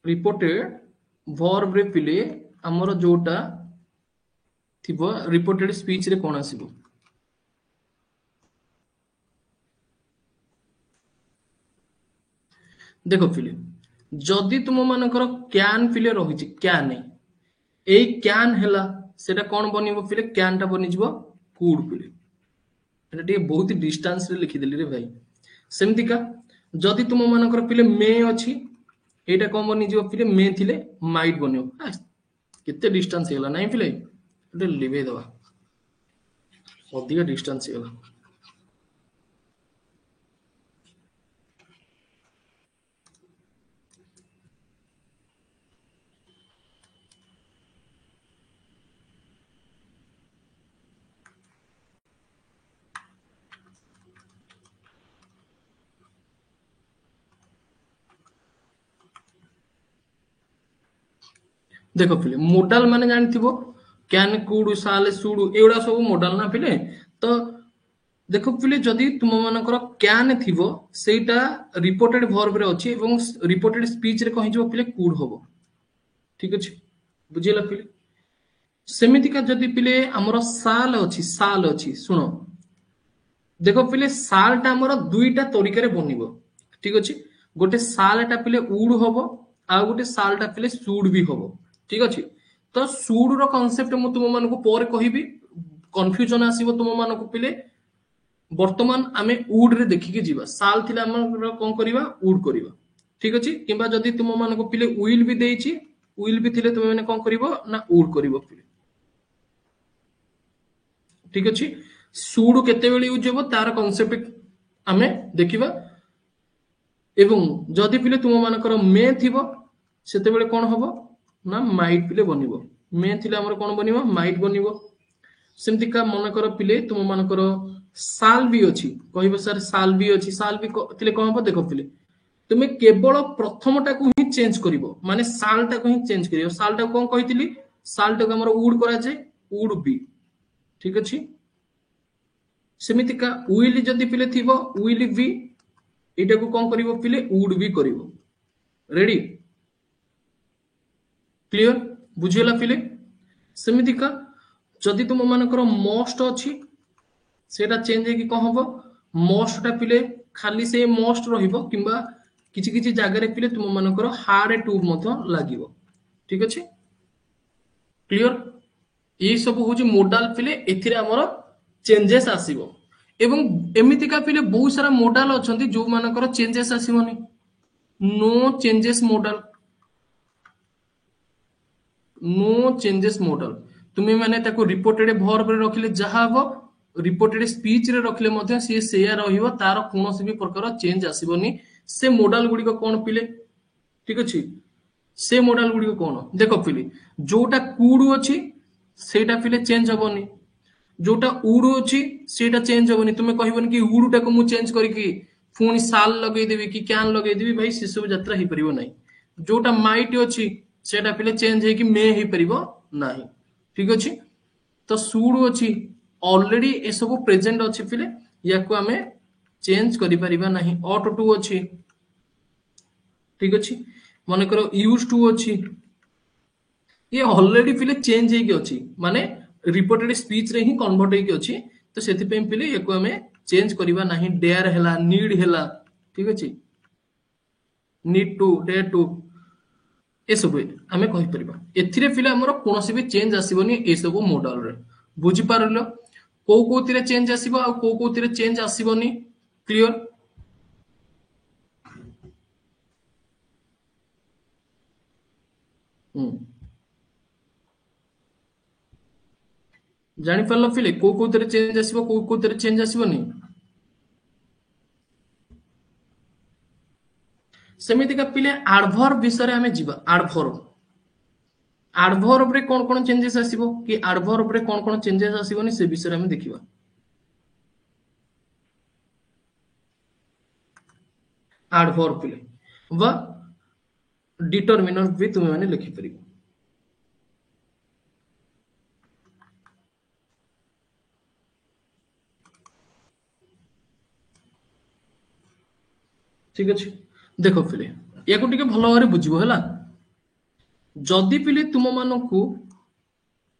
रिपोर्टेड वर्ब रे पिले हमरो जोटा थिबो रिपोर्टेड स्पीच रे कोन आसीबो देखो पिले जदि तुम मानकर कैन पिले रही कैन ए कैन हैला सेटा कोन बनिबो पिले कैन टा बनि जिवो कुड पिले एटा टे बहुत डिस्टेंस रे लिखि देली रे भाई सेमति का जदि तुम मानकर पिले मे अछि एटा कोन बनि जिवो पिले मे थिले माइट बनियो केते डिस्टेंस हैला नै पिले एटा लिबे दवा अधिक डिस्टेंस हैला देखो पिले मोडाल माने जानथिबो कैन कुड साल सुडु एउडा सब मोडाल ना पिले तो देखो पिले जदि तुम मानकर कैन थिबो सेटा रिपोर्टेड वर्ब रे अछि एवं रिपोर्टेड स्पीच रे कहि जबो पिले कुड होबो ठीक अछि बुझिला पिले सेमिति का जदि पिले हमर साल अछि सुनो देखो पिले साल टा हमर दुईटा तरीका रे बनिबो ठीक अछि गोटे साल टा पिले उड होबो आ गोटे साल टा पिले सुड भी होबो ठीक अछि तो सुड रो कांसेप्ट मु तुम मानको पर कहिबी कंफ्यूजन आसीबो तुम मानको पिले वर्तमान आमे उड रे देखि के जीवा साल थिले हमर कोन करिवा उड करिवा ठीक अछि किबा जदि तुम मानको पिले विल भी देइछि विल भी थिले तुम माने कोन करिवो ना उड करिवो पिले ठीक अछि सुड केते बेली यूज होबो तार कांसेप्ट आमे देखिबा एवं जदि पिले तुम मानकर मे थिबो सेते बेले कोन होबो ना माइट पिले बनिबो मे थिले हमर कोन बनिबो माइट बनिबो सेमति का मन कर पिले तुम मानकर साल भी अछि कहबो सर साल भी अछि साल भी थिले कोन होबो देखो पिले तुमे केवल प्रथमटा को ही चेंज करिवो माने सालटा को ही चेंज करिवो सालटा कोन कहितली सालटा को हमर उड करा जाय उड बी ठीक अछि सेमिति का विल जदि पिले थिबो विल बी एटा को कोन करिवो पिले उड भी करिवो रेडी क्लियर बुझिला पिले सेमिति का जदि तुम मानकर मोस्ट अछि सेटा चेंज हे कि कोन होबो मोस्ट टा पिले खाली से मोस्ट रहिबो किबा किछि किछि जागा रे पिले तुम मानकर हार्ड टू मथो लागिवो ठीक अछि क्लियर ये सब होची मोडाल पिले एथिरे हमर चेंजेस आसीबो एवं एमिति का पिले बहुत सारा मोडाल अछंती जो मानकर चेंजेस आसीबोनी नो चेंजेस मोडल तुमे माने ताको रिपोर्टेड वर्ब रे रखिले जहा हो रिपोर्टेड स्पीच रे रखिले मध्ये से सेया रहिबो तार कोनोसी भी प्रकार चेंज आसीबोनी से मोडल गुडी को कोन पिले ठीक अछि से मोडल गुडी को कोन देखो पिले जोटा कुडु अछि सेटा पिले चेंज होबोनी जोटा उडु अछि सेटा चेंज होबोनी तुमे कहिबोनी कि उडुटा को मु चेंज करी कि फुनी साल लगै देबी कि कैन लगै देबी भाई से सब यात्रा ही परिबो नै जोटा माइट अछि सेटा पिले चेंज हे कि मे ही परिबो नाही ठीक अछि तो सुडु अछि ऑलरेडी ए सब प्रेजेंट अछि पिले याको हमें चेंज करि परिबा नाही ऑट टू अछि ठीक अछि माने करो यूज टू अछि ये ऑलरेडी पिले चेंज हे कि अछि माने रिपोर्टेड स्पीच रे ही कन्वर्ट हे कि अछि तो सेति पे पिले एको हमें चेंज करबा नाही डेयर हैला नीड हैला ठीक अछि नीड टू डेयर टू ए सब आमे कहि परिबा एथिरे पिले हमर कोनोसी भी चेंज आसीबनी ए सब मॉडल रे बुझि पारलो को तिरे चेंज आसीबो आ को तिरे चेंज आसीबनी क्लियर जानि पारलो पिले को तिरे चेंज आसीबो को तिरे चेंज आसीबनी सेमिति का पिले एडवर्ब विषय रे हमें जीवा एडवर्ब रे कोन चेंजेस आसीबो कि एडवर्ब रे कोन चेंजेस आसीबोनी से विषय रे हमें देखिबा एडवर्ब पिले वा डिटरमिनर भी तुम माने लिखि परिबो ठीक अछि देखो पिले याको टिके भलो भाବରେ बुझिबो हैला जदि पिले तुम मानकू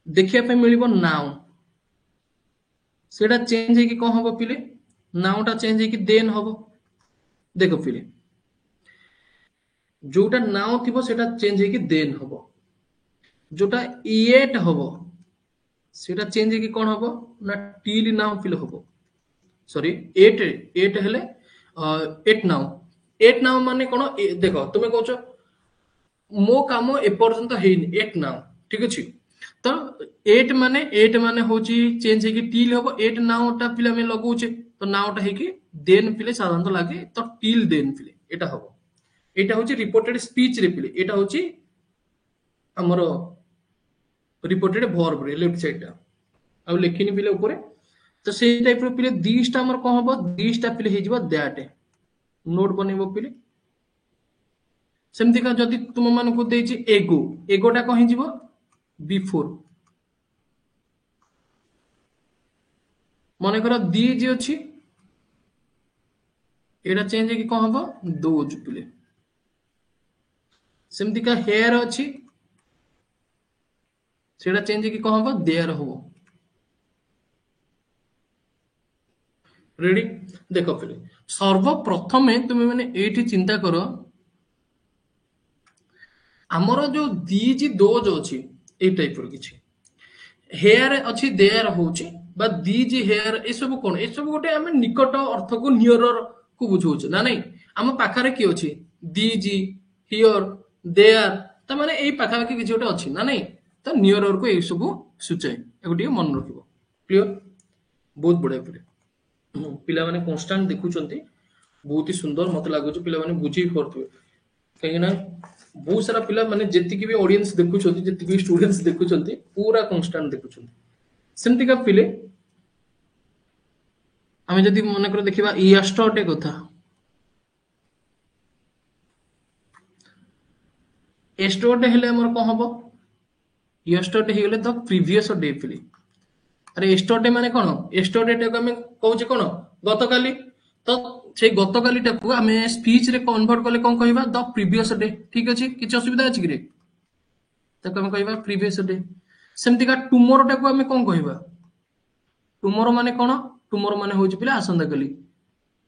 देखिया पे मिलिबो नाउ सेटा चेंज है कि कोन हबो पिले नाउटा चेंज है कि देन हबो देखो पिले जोटा नाउ थिबो सेटा चेंज है कि देन हबो जोटा इएट हबो सेटा चेंज है कि कोन हबो ना टिल नाउ पिले हबो सॉरी एट हेले एट नाउ माने कोन देखो तुमे कहछो मो काम एपर्यंत हेइनी एट नाउ ठीक अछि तो एट माने होची चेंज है कि टिल हबो एट नाउटा पिले में लगौचे तो नाउटा है कि देन पिले साधारणतः लागे तो टिल देन पिले एटा हबो एटा होची रिपोर्टेड स्पीच रे पिले एटा होची हमरो रिपोर्टेड वर्ब रे लेफ्ट साइड टा आ लेखिनी पिले ऊपर तो से टाइप रो पिले दिसटा हमर कोन हबो दिसटा पिले हे जिवो दैट नोट बनेबो पिले सेमति का जदि तुम मान को देछि एगोटा कहि जिवो बिफोर मन कर दीज अछि एटा चेंज है कि कोन हबो दोज पिले सेमति का हेयर अछि सेटा चेंज है कि कोन हबो देयर हबो रेडी देखो पिले सर्वप्रथमे तुम माने एठी चिंता करो हमर जो दीज दोज अछि ए टाइप रो किछि हेयर अछि देयर होछि बा दीज हेयर ए सब कोन ए सब गोटे हम निकट अर्थ को नियरर को बुझौछ ना नहीं हम पाखरे की अछि दीज हियर देयर त माने ए पाखा कि किछि गोटे अछि ना नहीं त नियरर को ए सब सुचाय एगोटी मन रखिबो क्लियर बहुत बढिया पिले पिला माने कांस्टेंट देखुचंती बहुत ही सुंदर मते लागुछ पिला माने बुझी करथुवे कहीं ना बहुत सारा पिला माने जेतिकी भी ऑडियंस देखुचंती जेतिकी भी स्टूडेंट्स देखुचंती पूरा कांस्टेंट देखुचंती सेमति का पिले आमे जदि मन कर देखिबा यस्टरडे कथा यस्टरडे हेले हमर कोन हबो यस्टरडे हे गेले द प्रीवियस डे पिले अरे यस्टरडे माने कोन यस्टरडे टा को हम कहूचे कोन गतकाली तो से गतकाली टा को हम स्पीच रे कन्वर्ट करले कोन कहबा द प्रीवियस डे ठीक अछि किछ असुविधा अछि कि रे ताको हम कहबा प्रीवियस डे सेमति का टुमोरो टा को हम कोन कहबा टुमोरो माने कोन टुमोरो माने होची पिला आसंदा काली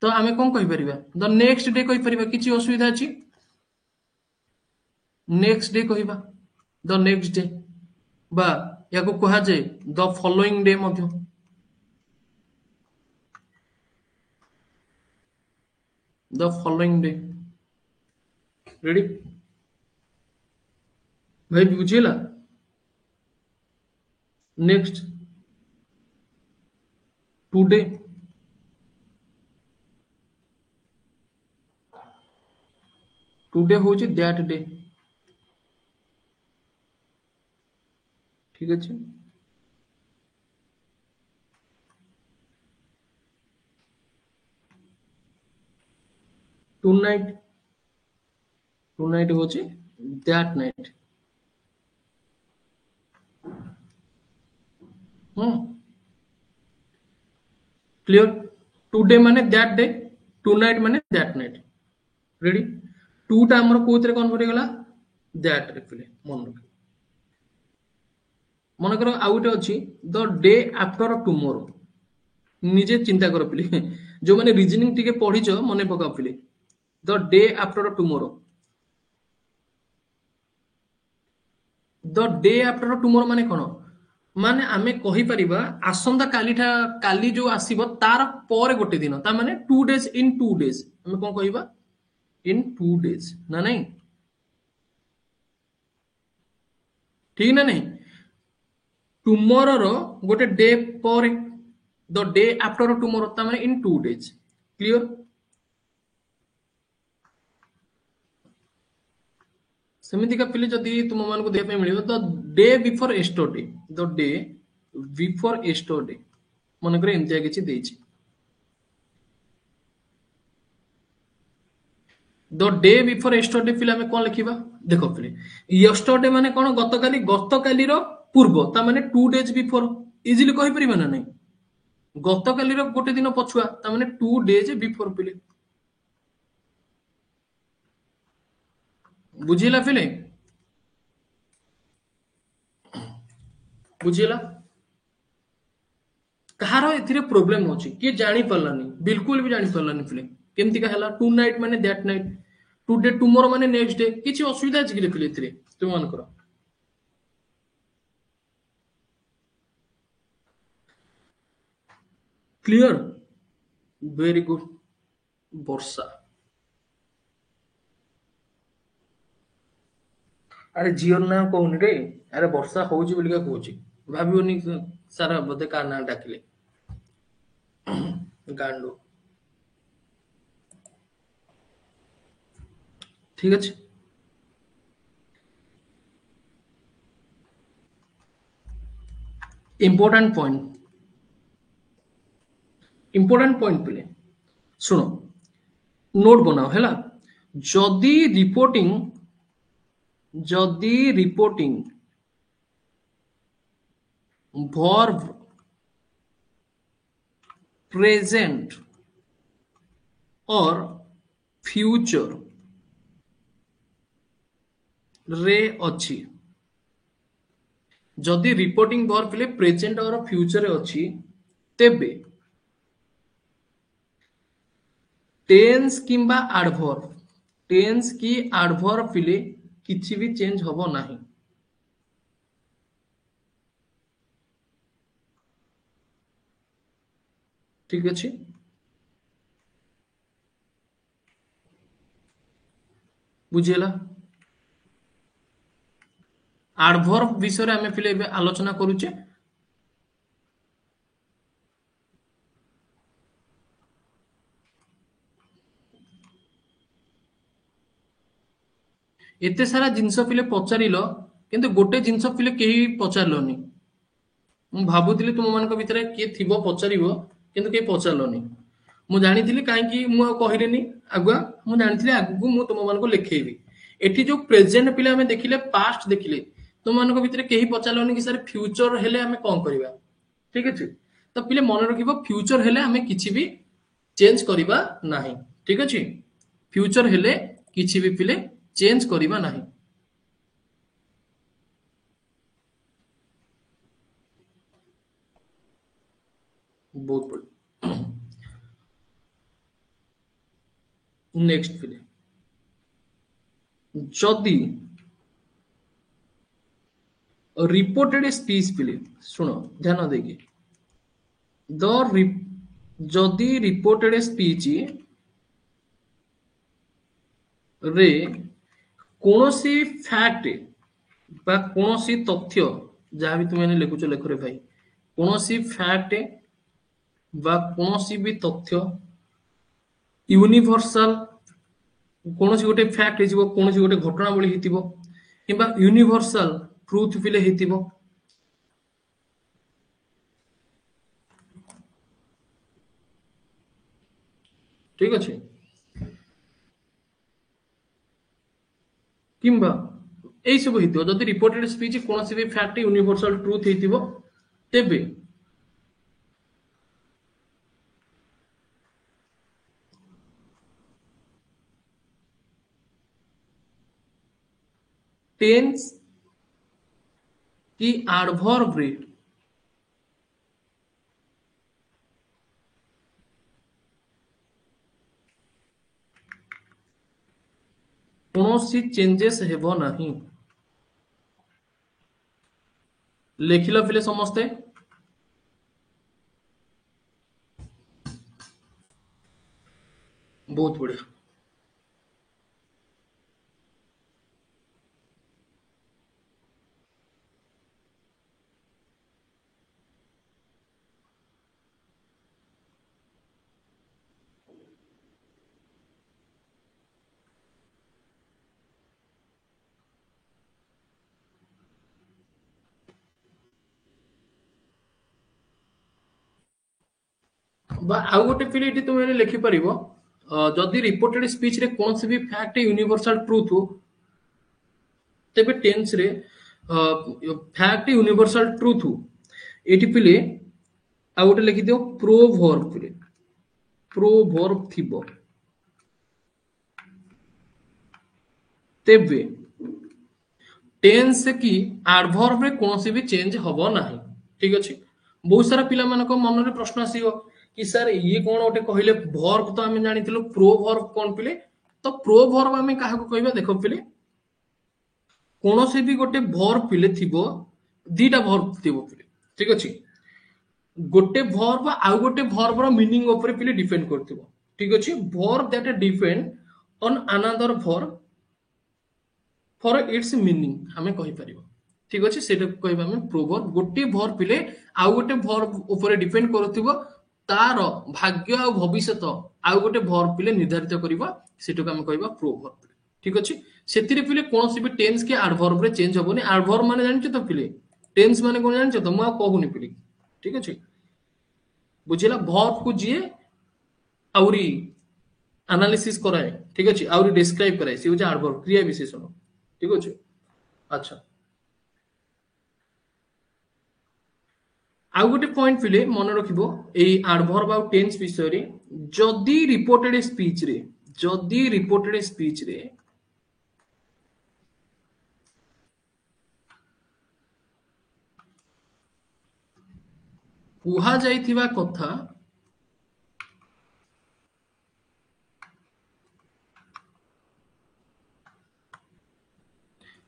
तो आमे कोन कहि परिबा द नेक्स्ट डे कहि परिबा किछ असुविधा अछि नेक्स्ट डे कहबा द नेक्स्ट डे बा याको कहा जाए the following day Madhya the following day ready भाई बुझिला नेक्स्ट टुडे टुडे होची दैट डे ठीक अछि टुनाइट होची दैट नाइट क्लियर टुडे माने दैट डे टुनाइट माने दैट नाइट रेडी टू टा हमर कोथरे कन्वर्ट हो गला दैट रे पिले मन रख मन करो आउट अछि द डे आफ्टर टुमोरो निजे चिंता कर पिले जो माने रीजनिंग टिके पढ़िछ मने पका पिले the day after tomorrow the day after tomorrow माने कोन माने आमे कहि परिबा आसंता काली जो आसीबो तार पर गोटे दिन ता माने 2 डेज इन 2 डेज आमे कोन कहिबा इन 2 डेज ना नहीं ठीक ना नहीं टुमोरो रो गोटे डे पर द डे आफ्टर टुमोरो ता माने इन 2 डेज क्लियर सेमिति का पिले जदि तुम मान को देखा मिलियो the day before yesterday the day before yesterday मन करे एमतिया किछि देछि द डे बिफोर एस्टरडे पिले हमें कोन लिखिबा देखो पिले यस्टरडे माने कोन गतकाली रो पूर्व ता माने 2 डेज बिफोर इजीली कहि परिबा ना नहीं गतकाली रो गोटे दिन पछुआ ता माने 2 डेज बिफोर पिले बुझिला पिले बुझिला कहार एथिरे प्रॉब्लम होची कि जानि परलानी बिल्कुल भी जानि परलानी पिले केमति का हला टू नाइट माने दैट नाइट टुडे टुमोरो माने नेक्स्ट डे किछि असुविधा अछि कि पिले एथिरे तुम मान करो क्लियर वेरी गुड वर्षा अरे जियो ना कहूनी रे अरे वर्षा होउची बोलिका कहूची भाबियोनी सारा बोधे का ना डाकिले गांडू ठीक अछि इंपोर्टेंट पॉइंट पिले सुनो नोट बनाओ हैला जदी रिपोर्टिंग वर्ब प्रेजेंट और फ्यूचर रे अच्छी जदि रिपोर्टिंग वर्ब पिले प्रेजेंट और फ्यूचर रे अच्छी तेबे टेंस किंबा एडवर्ब पिले किछि भी चेंज हबो नाही ठीक अछि बुझिला एडवर्ब विषय आमे पिले एबे आलोचना करूचे एते सारा जिंस पिले पचारिलो किंतु गोटे जिंस पिले केही पचारलोनी मु भाबुतिली तुम मानक भितरे किए थिबो पचारिबो किंतु केही पचारलोनी मु जानिथिली काहे कि मु कहिलेनी आगुआ मु जानिथिली आगु मु तुम मानको लेखेबी एठी जो प्रेजेंट पिले हमें देखिले पास्ट देखिले तुम मानक भितरे केही पचारलोनी कि सर फ्यूचर हेले हमें कोन करबा ठीक अछि तो पिले मन रखिबो फ्यूचर हेले हमें किछि भी चेंज करिबा नाही ठीक अछि फ्यूचर हेले किछि भी पिले चेंज करिबा नाही बहुत बड़ी नेक्स्ट पिले जदि रिपोर्टेड स्पीच पिले सुनो ध्यान देगी द जदि रिपोर्टेड स्पीच रे कौनसी फैक्ट बा कौनसी तथ्य जहाँ भी तुम्हें लिखुच लेखरे भाई कौनसी फैक्ट बा कौनसी भी तथ्य यूनिवर्सल कौनसी गोटे फैक्ट हेजिबो कौनसी गोटे घटनावली हेतिबो किंबा यूनिवर्सल ट्रुथ पिले हेतिबो ठीक अछि किंबा एई सब हेतिबो जदि रिपोर्टेड स्पीच कौनसी भी फैक्ट यूनिवर्सल ट्रुथ हेतिबो तेबे टेंस की एडवर्ब रे कौनसी चेंजेस हेबो नहीं लेखिल फिले समस्ते बहुत बढ़िया बा आउ गोटे फिले एटी तुम लिखि परिबो जदि रिपोर्टेड स्पीच रे कौन से भी फैक्ट यूनिवर्सल ट्रूथ हो तेबे टेंस रे फैक्ट यूनिवर्सल ट्रूथ हो एटी पिले आउ गोटे लिखि दियो प्रोवर्ब पिले प्रोवर्ब थिबो तेबे टेंस की एडवर्ब रे कौन से भी चेंज हबो नाही ठीक अछि बहुत सारा पिला मानक मन रे प्रश्न आसीबो कि सर ये कौन गोटे कहले वर्ब तो आमे जानिथिलु प्रोवर्ब कौन पिले तो प्रोवर्ब आमे काहा को कहबा देखो पिले कौन से भी गोटे वर्ब पिले थिबो दीटा वर्ब थिबो पिले ठीक अछि गोटे वर्ब आउ गोटे वर्ब रो मीनिंग ऊपर पिले डिपेंड करथिबो ठीक अछि verb that depend on another verb for its meaning हमें कहि परिबो ठीक अछि सेटा कहबा हमें प्रोवर्ब गोटे वर्ब पिले आउ गोटे वर्ब ऊपर डिपेंड करथिबो तार भाग्य आ भविष्यत आउ गोटे वर्ब पिले निर्धारित करिबो सेटा को हमें कहबा प्रोवर्ब ठीक अछि सेतिरे पिले कोनोसी भी टेंस के एडवर्ब रे चेंज होबोनी एडवर्ब माने जानछ तो पिले टेंस माने कोन जानछ तो म कहूनी पिले ठीक अछि बुझिला वर्ब को जिए आउरी एनालिसिस कराए ठीक अछि आउरी डिस्क्राइब कराए से होजा एडवर्ब क्रिया विशेषण ठीक अछि अच्छा आउ गोटे पॉइंट पिले मन रखिबो एई एडवर्ब आ टेंस विषय रे जदी रिपोर्टेड स्पीच रे कुहा जाइथिबा कथा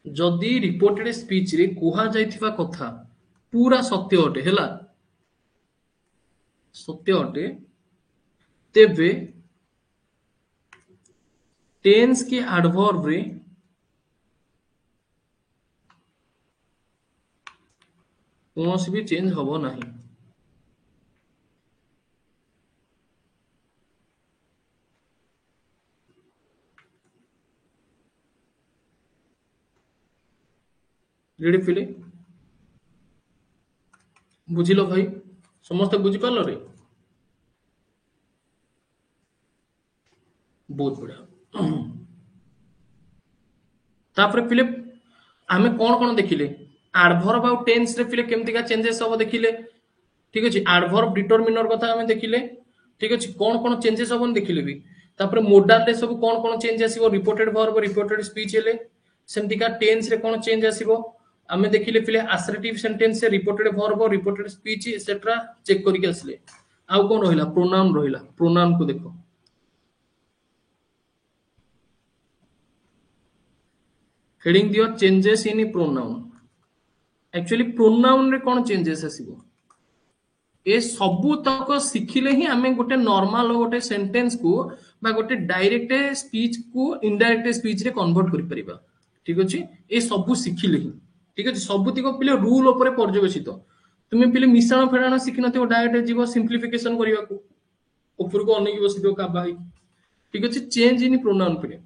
जदी रिपोर्टेड स्पीच रे कुहा जाइथिबा कथा पूरा सत्य अटे हैला सत्य अटे तेबे टेंस के एडवर्ब रे कौनसी भी चेंज हबो नहीं रेडी फिले बुझिलो भाई समस्त बुझी पारलो रे बहुत बढ़िया तापर फिले आमे कौन कौन देखिले एडवर्ब आ टेंस रे फिले केमति का चेंजेस हबो देखिले ठीक अछि एडवर्ब डिटरमिनर कथा आमे देखिले ठीक अछि कौन कौन चेंजेस हबन देखिले भी तापर मोडाल रे सब कौन कौन चेंज आसीबो रिपोर्टेड वर्ब रिपोर्टेड स्पीच हेले सेमति का टेंस रे कौन चेंज आसीबो आमे देखिले फिले असर्टिव सेंटेंस से reported verb reported speech etcetera check करिक आसले आउ कौन रहिला प्रोनाउन को देखो हेडिंग दियो changes in pronoun actually pronoun रे कौन चेंजेस आसीबो ए सबु तक शिखिले ही आमे गोटे नॉर्मल गोटे सेंटेंस को बा गोटे डायरेक्ट स्पीच को इनडायरेक्ट स्पीच रे कन्वर्ट करि परिबा ठीक अछि ए सबु शिखिले ही ठीक अछि सबु तिको पिले रूल ऊपर पर्यवेसित तुमे पिले मिश्रण फेडाण शिखि नथिबो डायरेक्ट जीवो सिंप्लिफिकेशन करिवा को ऊपर को अनेक बसितो का भाई ठीक अछि चेंज इन प्रोनाउन पिले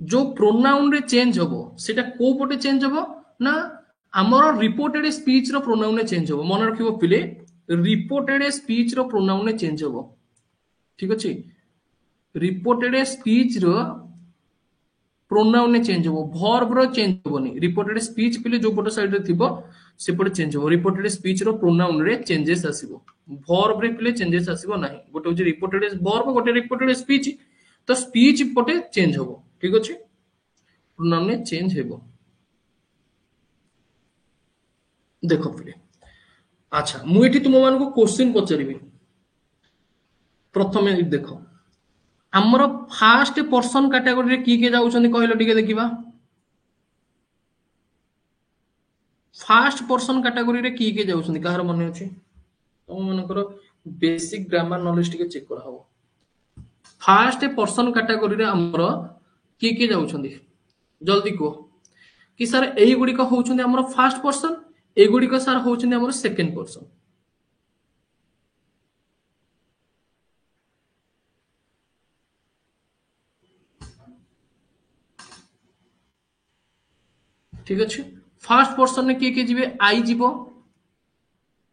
जो प्रोनाउन रे चेंज हबो सेटा को पटे चेंज हबो ना हमर रिपोर्टेड स्पीच रो प्रोनाउन रे चेंज हबो मन रखिबो पिले रिपोर्टेड स्पीच रो प्रोनाउन रे चेंज हबो ठीक अछि रिपोर्टेड स्पीच रो प्रोनाउन रे चेंज हबो वर्ब रो चेंज हबोनी रिपोर्टेड स्पीच पिले जो पट साइड रे थिबो से पट चेंज हबो रिपोर्टेड स्पीच रो प्रोनाउन रे चेंजेस आसीबो वर्ब रे पिले चेंजेस आसीबो नाही गोटे होची रिपोर्टेड वर्ब गोटे रिपोर्टेड स्पीच तो स्पीच पटे चेंज हबो ठीक अछि प्रोनाउन रे चेंज हेबो देखो पिले अच्छा मु एठी तुम मान को क्वेश्चन पचारिबी प्रथमे देखो आमर फास्ट पर्सन कैटेगरी रे किए जाउछन्ति कहलो टिके देखिबा फास्ट पर्सन कैटेगरी रे किए जाउछन्ति कहार मन अछि तुम मनकर बेसिक ग्रामर नॉलेज टिके चेक करा हो फास्ट पर्सन कैटेगरी रे हमर किए जाउछन्ति जल्दी को कि सर एई गुडी को होउछन्ति हमर फास्ट पर्सन एई गुडी को सर होउछन्ति हमर सेकंड पर्सन ठीक अछि फास्ट पर्सन ने किए जिवे आई जीवो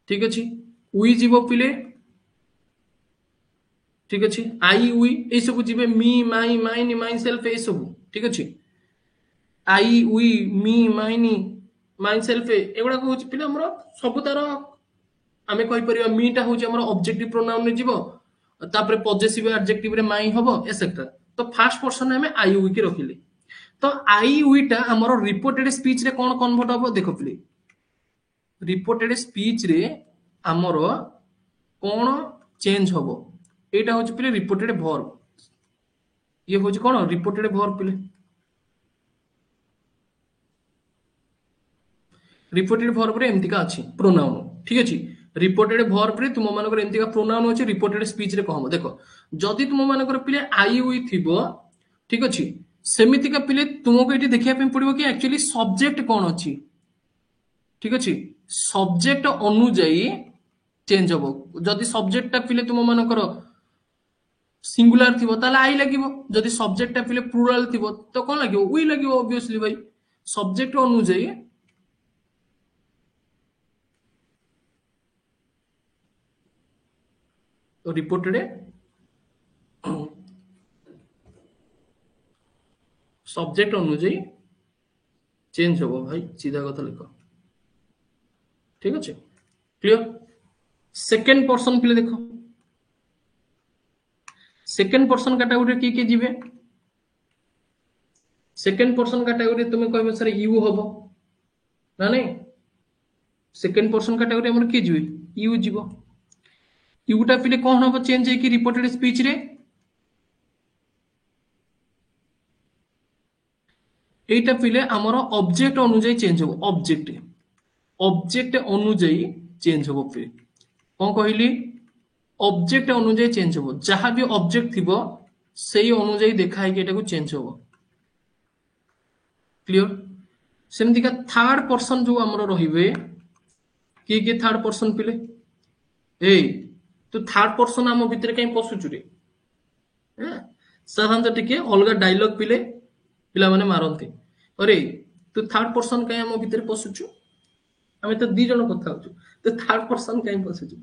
ठीक अछि उई जीवो पिले ठीक अछि आई उई ए सब जिवे मी माई माइन माइन सेल्फ ए सब ठीक अछि आई उई मी माइनी माइन सेल्फ एगुडा को होछि पिले हमर सब तार आमे कहि परिया मीटा होछि हमर ऑब्जेक्टिव प्रोनाउन रे जीवो तापर पॉजिटिव एडजेक्टिव रे माई हबो एसेट्रा तो फास्ट पर्सन में आई उई के रखिले तो आई उईटा हमर रिपोर्टेड स्पीच रे कोन कन्वर्ट हबो देखो पिले रिपोर्टेड स्पीच रे हमर कोन चेंज हबो एटा होछि पिले रिपोर्टेड वर्ब ये होछि कोन रिपोर्टेड वर्ब पिले रिपोर्टेड वर्ब रे एमतिका अछि प्रोनाउन ठीक अछि रिपोर्टेड वर्ब रे तुम मानकर एमतिका प्रोनाउन अछि रिपोर्टेड स्पीच रे कहम देखो जदि तुम मानकर पिले आई उई थिबो ठीक अछि सेमितिका पिले तुमको एटी देखिया पे पड़िबो कि एक्चुअली सब्जेक्ट कोन अछि ठीक अछि सब्जेक्ट अनुଯାयी चेंज हबो जदि सब्जेक्ट ता पिले तुम मानकर सिंगुलर थिबो ताला आई लागिबो जदि सब्जेक्ट ता पिले प्लुरल थिबो तो कोन लागिबो उई लागिबो ऑब्वियसली भाई सब्जेक्ट अनुଯାयी तो रिपोर्टेड सब्जेक्ट अनुଯାयी चेंज हबो भाई सीधा कथा लिख ठीक अछि क्लियर सेकंड पर्सन पिले देखो सेकंड पर्सन कैटेगरी की जीवे सेकंड पर्सन कैटेगरी तुम कहबे सर यू हबो ना नहीं सेकंड पर्सन कैटेगरी हमर की जीवे यू जीवो यूटा पिले कौन हम चेंज है कि रिपोर्टेड स्पीच रे एटा पिले हमर ऑब्जेक्ट अनुଯାयी चेंज हो ऑब्जेक्ट अनुଯାयी चेंज हो पिले कौन कहली ऑब्जेक्ट अनुଯାयी चेंज हो जहां भी ऑब्जेक्ट थिबो सेही अनुଯାयी देखाय कि एटा को चेंज हो क्लियर सेमति का थर्ड पर्सन जो हमर रहिबे कि थर्ड पर्सन पिले ए तू थर्ड पर्सन आम भितर कहीं पशुचु रे साधारणतः टिके अलग डायलॉग पिले पिला माने मारंती अरे तू थर्ड पर्सन कहीं आम भितर पशुचु आमे तो दी जण कथा होचु तो थर्ड पर्सन कहीं पशुचु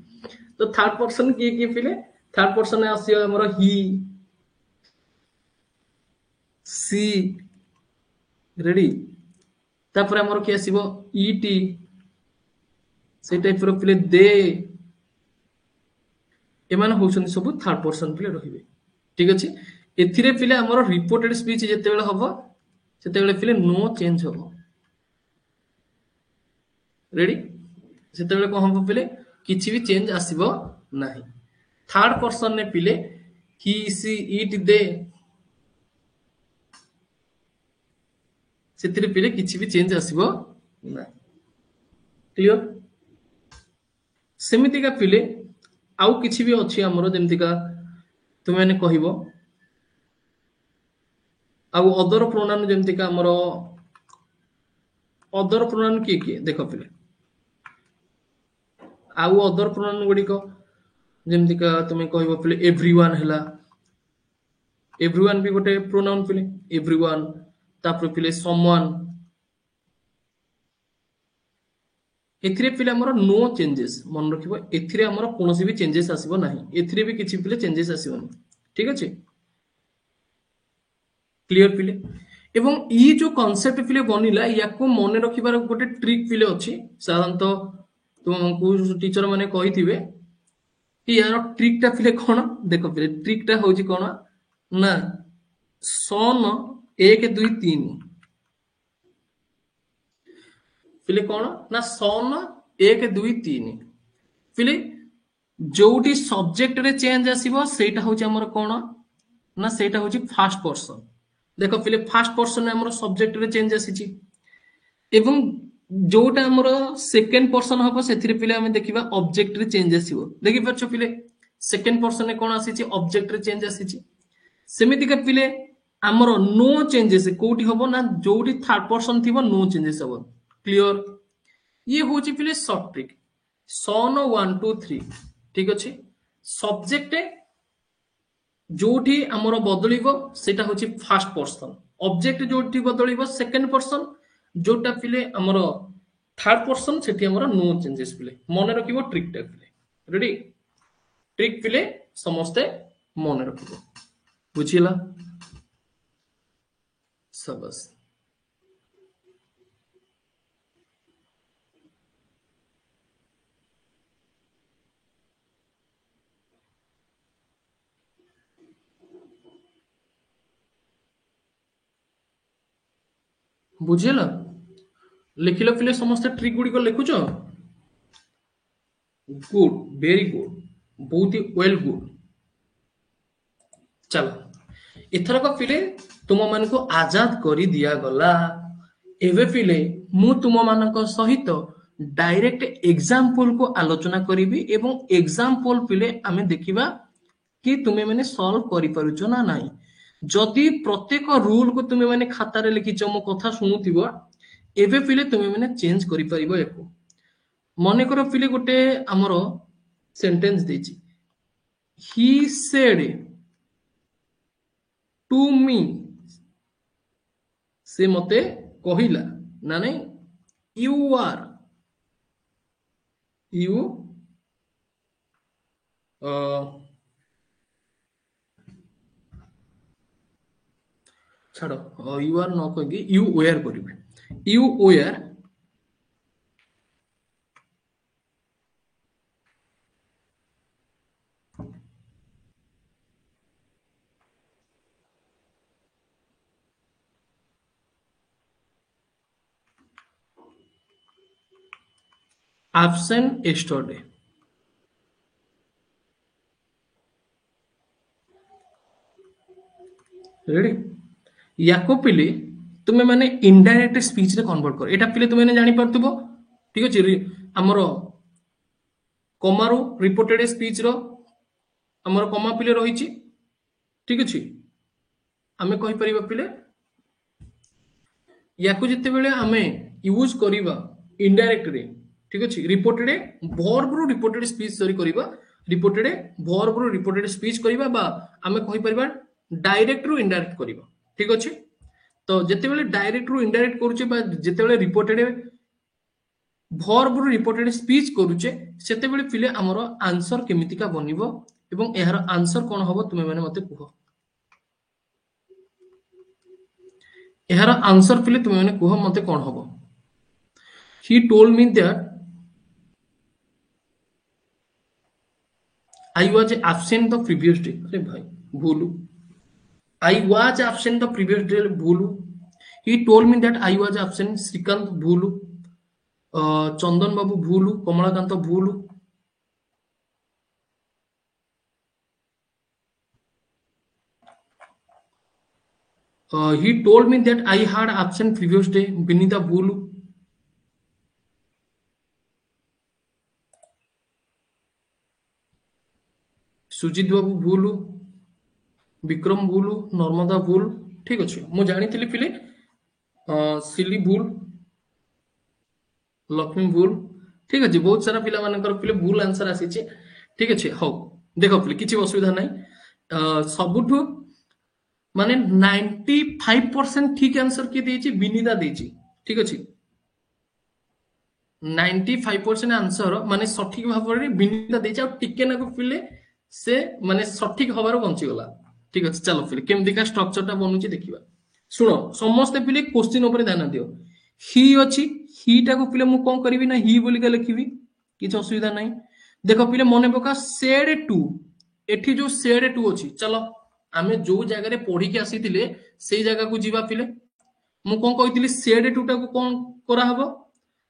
तो थर्ड पर्सन किए पिले थर्ड पर्सन आसियो हमर ही सी रेडी तापर हमर के आसीबो ईटी से टाइप रो पिले दे एमान होउछन सब थर्ड पर्सन पिले रहिबे ठीक अछि एथिरे पिले हमर रिपोर्टेड स्पीच जेते बेले हबो सेते बेले पिले नो चेंज हबो रेडी सेते बेले को हम पिले किछि भी चेंज आसीबो नाही थर्ड पर्सन ने पिले ही सी इट दे सेतिरे पिले किछि भी चेंज आसीबो नाही क्लियर सेमिति का पिले आउ किछि भी अछि हमरो जेमति का तुम माने कहिबो आउ अदर प्रोनाउन जेमति का हमरो अदर प्रोनाउन की देखो पिले आउ अदर प्रोनाउन गुडी को जेमति का तुम कहिबो पिले एवरीवन हैला एवरीवन भी गोटे प्रोनाउन पिले एवरीवन तापर पिले समवन एथिरे पिले हमर नो चेंजेस मन रखिबो एथिरे हमर कोनोसी भी चेंजेस आसीबो नाही एथिरे भी किछि पिले चेंजेस आसीबो नाही ठीक अछि क्लियर पिले एवं ई जो कांसेप्ट पिले बनिला याको मन रखिबार गोटे ट्रिक पिले अछि साधारणतः तुमको टीचर माने कहिथिबे कि यार ट्रिक ता पिले कोन देखो पिले ट्रिक ता होछि कोन ना सन 1 2 3 पिले कोन ना सन 1 2 3 पिले जोटी सब्जेक्ट रे चेंज आसीबो सेटा होछि हमर कोन ना सेटा होची फास्ट पर्सन। देखो पिले फास्ट पर्सन हमर सब्जेक्ट रे चेंज आसीची एवं जोटा हमर सेकंड पर्सन हबो सेथिरे पिले हम देखिबा ऑब्जेक्ट रे चेंज आसीबो। देखि परछो पिले सेकंड पर्सन रे कोन आसीची ऑब्जेक्ट रे चेंज आसीची। सेमिति का पिले हमर नो चेंजेस कोठी हबो ना जोटी थर्ड पर्सन थिबो नो चेंजेस हबो। क्लियर। ये होची पिले शॉर्ट ट्रिक सन 1 2 3 ठीक अछि। सब्जेक्ट जोठी हमर बदलिबो सेटा होची फास्ट पर्सन। ऑब्जेक्ट जोठी बदलिबो सेकंड पर्सन जोटा पिले हमर थर्ड पर्सन सेठी हमर नो चेंजेस पिले मने रखिबो ट्रिक टा पिले। रेडी ट्रिक पिले समस्ते मने रखिबो बुझिला सबस। बुझिला लिखिलो पिले समस्ते ट्रिक गुडी को लिखुछ। गुड वेरी गुड बहुत ही वेल गुड। चलो एथर को पिले तुम मान को आजाद करी दिया गला। एवे पिले मु तुम मान को सहित डायरेक्ट एग्जांपल को आलोचना करीबी एवं एग्जांपल पिले आमे देखिबा कि तुमे माने सॉल्व करि पारुचो ना नाही। जदि प्रत्येक रूल को तुमे माने खाता रे लिखिचो मो कथा सुनुथिबो एवे पिले तुमे माने चेंज करि परिबो। एको मने करो पिले गोटे हमरो सेंटेंस देची ही सेड टू मी से मते कहिला ना नहीं यू आर यू छाड़ो यू आर न कहि यू वेयर करिवे यू वेयर absent yesterday। रेडी याको पिले तुमे माने इनडायरेक्ट स्पीच रे कन्वर्ट कर एटा पिले तुमे जानि परतबो ठीक अछि। हमरो कमारो रिपोर्टेड स्पीच रो हमरो कमा पिले रहिछि ठीक अछि। आमे कहि परिबा पिले याको जते बेले आमे यूज करिबा इनडायरेक्ट रे ठीक अछि। रिपोर्टेड वर्ब रो रिपोर्टेड स्पीच सॉरी करिबा रिपोर्टेड वर्ब रो रिपोर्टेड स्पीच करिबा बा आमे कहि परिबा डायरेक्ट रू इनडायरेक्ट करिबा ठीक अछि। तो जते बेले डायरेक्ट रू इनडायरेक्ट करूचे बा जते बेले रिपोर्टेड वर्ब रू रिपोर्टेड स्पीच करूचे सेते बेले पिले हमरो आंसर केमितिका बनिबो एवं एहार आंसर कोन हबो तुमे माने मते कुहो। एहार आंसर पिले तुमे माने कुहो मते कोन हबो। ही told me that I was absent the previous day। अरे भाई भूलू I was absent the previous day भूलू। He told me that I was absent Shrikant भूलू। Chandan Babu भूलू Kamlakant भूलू। He told me that I had absent previous day Vinita भूलू। सुजित बाबू भूलू विक्रम भूलू नर्मदा भूल ठीक अच्छे मु जानी पिले सिली भूल लक्ष्मी भूल ठीक अच्छे बहुत सारा पिला मानकर पिले भूल आंसर आसी ठीक अच्छे हौ देख पिले किसी असुविधा ना सबुठु माने 95% ठीक आंसर किए देछि विनीता देछि ठीक अच्छे 95% आंसर माने सठिक भाव रे विनीता देछि आ टिके ना को पिले से माने सठिक हबार बंची गला ठीक अच्छे। चलो पिले केमदिका स्ट्रक्चर टा बनुची देखिबा सुनो समस्त पिले क्वेश्चन ऊपर ध्यान दियो। ही अछि ही टा को पिले मु कोन करबी ना ही बोली के लिखिबी किछ असुविधा नाही। देखो पिले मने पका सेड टू एठी जो सेड टू अछि चलो आमे जो जगह रे पढी के आसीतिले सेई जगह को जीवा पिले मु कोन कहितली सेड टू टा को कोन करा हबो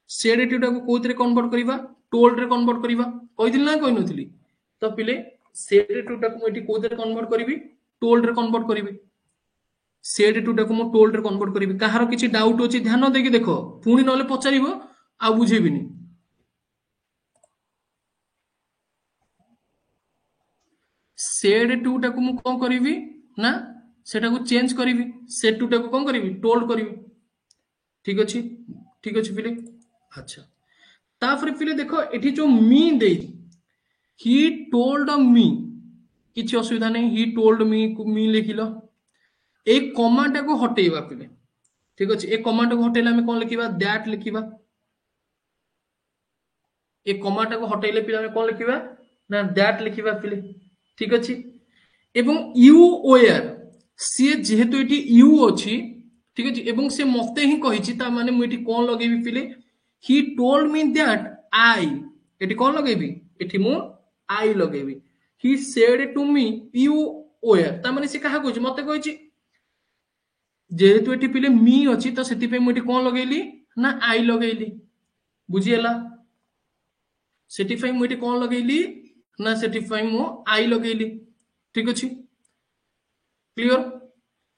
सेड टू टा को कोथरे कन्वर्ट करिबा टोल्ड रे कन्वर्ट करिबा कहितली ना कहि नथिली तो पिले सेड टू टा को एठी कोथरे कन्वर्ट करबी टोल्ड रे कन्वर्ट करिवि सेड टू टाको मु टोल्ड रे कन्वर्ट करिवि काहार किछि डाउट अछि ध्यान देकी देखो पुणी नले पचारिबो आ बुझेबिनी सेड टू टाको मु कोन करिवि ना सेटाको चेंज करिवि सेड टू टाको कोन करिवि टोल्ड करिवि ठीक अछि पिले अच्छा ताफरे पिले देखो एठी जो मी देई ही टोल्ड मी किछि असुविधा नहीं ही टोल्ड मी लिखिलो ए कमा टाको हटेइबा पिले ठीक अछि ए कमा टाको हटेला हम कोन लिखिबा दैट लिखिबा ए कमा टाको हटेइले पिले हम कोन लिखिबा ना दैट लिखिबा पिले ठीक अछि एवं यू वेयर सी जेहेतु एटी यू अछि ठीक अछि एवं से मते ही कहिछि ता माने मु एटी कोन लगेबी पिले he told me that I एटी कोन लगेबी एटी मु आई लगेबी he said to me you were ता माने से कहा कहिछि मते कहिछि जेहेतु एटी पिले मी अछि तो सेति पे मु एटी कोन लगेली ना आई लगेली बुझिएला सेटिफाई मु एटी कोन लगेली ना सेटिफाई मु आई लगेली ठीक अछि क्लियर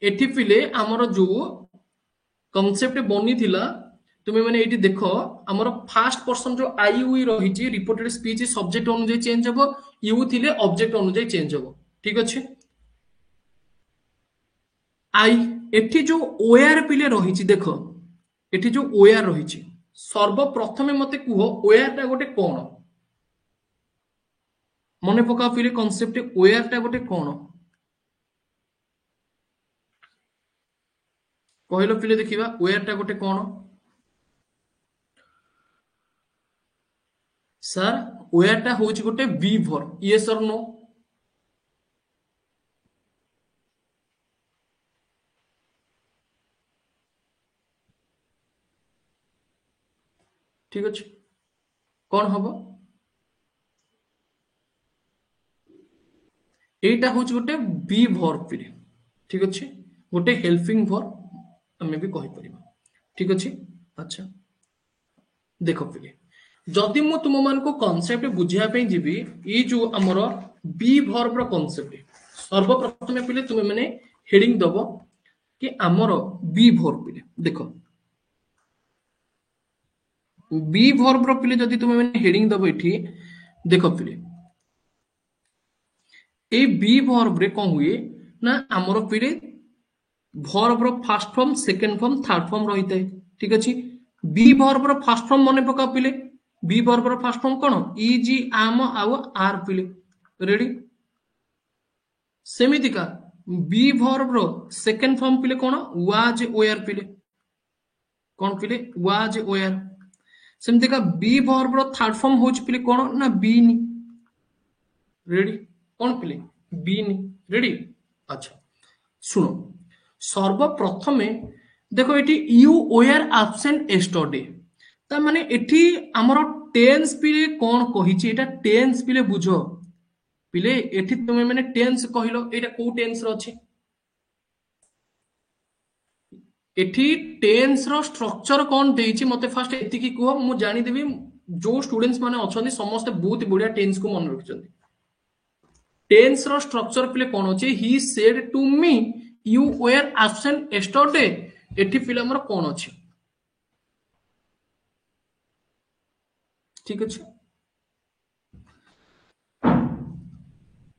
एठी पिले हमर जो कांसेप्ट बनी थिला तुमे माने एठी देखो हमर फर्स्ट पर्सन जो आई वी रहिची रिपोर्टेड स्पीच सब्जेक्ट अनुଯାयी चेंज हबो यू थिले ऑब्जेक्ट अनुଯାयी चेंज हबो ठीक अछि आई एठी जो ओआर पिले रहिची देखो एठी जो ओआर रहिची सर्वप्रथमे मते कुह ओआर टा गोटे कोन मने पका पिले कांसेप्ट ओआर टा गोटे कोन कहलो पिले देखिबा ओआर टा गोटे कोन सर ओआर टा होची गोटे बी वर्ब यस और नो ठीक अछि कोन हबो एटा होची गोटे बी वर्ब पिले ठीक अछि गोटे हेल्पिंग वर्ब हमें भी कहि परिबा ठीक अछि अच्छा देखो पिले जदि मु तुम मान को कांसेप्ट बुझिया पे जीवी ई जो हमर बी वर्ब रो कांसेप्ट सर्वप्रथमे पिले तुमे माने हेडिंग दबो कि हमर बी वर्ब पिले देखो बी वर्ब रो पिले जदि तुमे माने हेडिंग दबो एठी देखो पिले ए बी वर्ब रे कोन हुए ना हमर पिले वर्ब रो first form second form third form रहिते ठीक अछि बी वर्ब रो फर्स्ट फॉर्म मने पका पिले बी वर्ब रो फर्स्ट फॉर्म कोन इजी आम आउ आर पिले रेडी सेमिति का बी वर्ब रो सेकंड फॉर्म पिले कोन वाज वेयर पिले कोन पिले वाज वेयर सेमिति का बी वर्ब रो थर्ड फॉर्म होच पिले कोन ना बीन रेडी कोन पिले बीन रेडी अच्छा सुनो सर्वप्रथमे देखो एटी यू वेयर एब्सेंट यस्टरडे ता माने एटी हमर टेंस पिले कोन कहिछि एटा टेंस पिले बुझो पिले एठी तुमे माने टेंस कहिलो एटा को टेंस रो अछि एठी टेंस रो स्ट्रक्चर कोन देइछि मते फर्स्ट एति की कहो मु जानि देबी जो स्टूडेंट्स माने अछंती समस्त बहुत बढ़िया टेंस को मन रखछंती टेंस रो स्ट्रक्चर पिले कोन अछि he said to me you were absent yesterday एठी पिले हमर कोन अछि ठीक अछि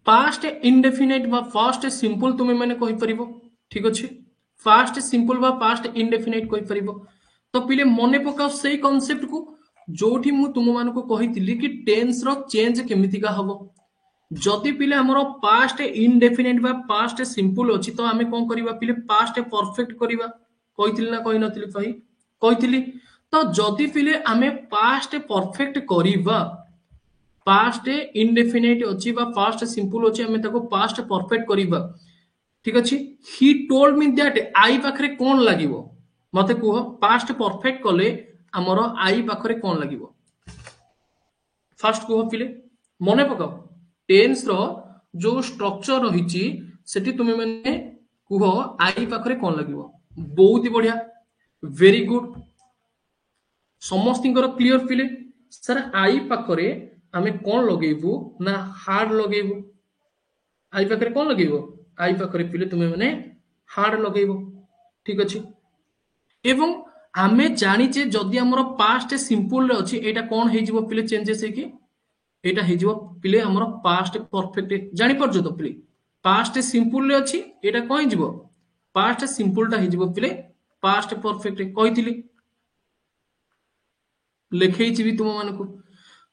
पास्ट इंडेफिनिट बा पास्ट सिंपल तुमे माने कहि परिबो ठीक अछि पास्ट सिंपल बा पास्ट इंडेफिनिट कहि परिबो तो पिले मने पका सेही कांसेप्ट को जोठी मु तुम मान को कहितली कि टेंस रो चेंज केमिति का हबो जदि पिले हमरो पास्ट इंडेफिनिट बा पास्ट सिंपल अछि तो हमें कोन करिबा पिले पास्ट परफेक्ट करिबा कहितली ना कहि नतली भाई कहितली तो जदि पिले हमें पास्ट परफेक्ट करिबा पास्ट इंडेफिनिट अछि बा पास्ट सिंपल अछि हमें ताको पास्ट परफेक्ट करिबा ठीक अछि ही टोल्ड मी दैट आई पाखरे कोन लागिवो मते कुह पास्ट परफेक्ट कले हमरो आई पाखरे कोन लागिवो फर्स्ट कुह पिले मने पकाओ टेंस रो जो स्ट्रक्चर रहिछि सेठी तुमे माने कुह आई पाखरे कोन लागिवो बहुत ही बढ़िया वेरी गुड समस्तिंकर क्लियर पिले सर आई पाखरे हमें कोन लगेबू ना हार्ड लगेबू आई पाखरे कोन लगेबो आई पाखरे पिले तुमे माने हार्ड लगेइबो ठीक अछि एवं आमे जानिचे जदि हमर पास्ट सिंपल रे अछि एटा कोन हे जिवो पिले चेंजेस हे कि एटा हे जिवो पिले हमर पास्ट परफेक्ट जानि परजो तो पिले पास्ट सिंपल रे अछि एटा कोन जिवो पास्ट सिंपल टा हे जिवो पिले पास्ट परफेक्ट कहिथिली लेखै छि भी तुम मानको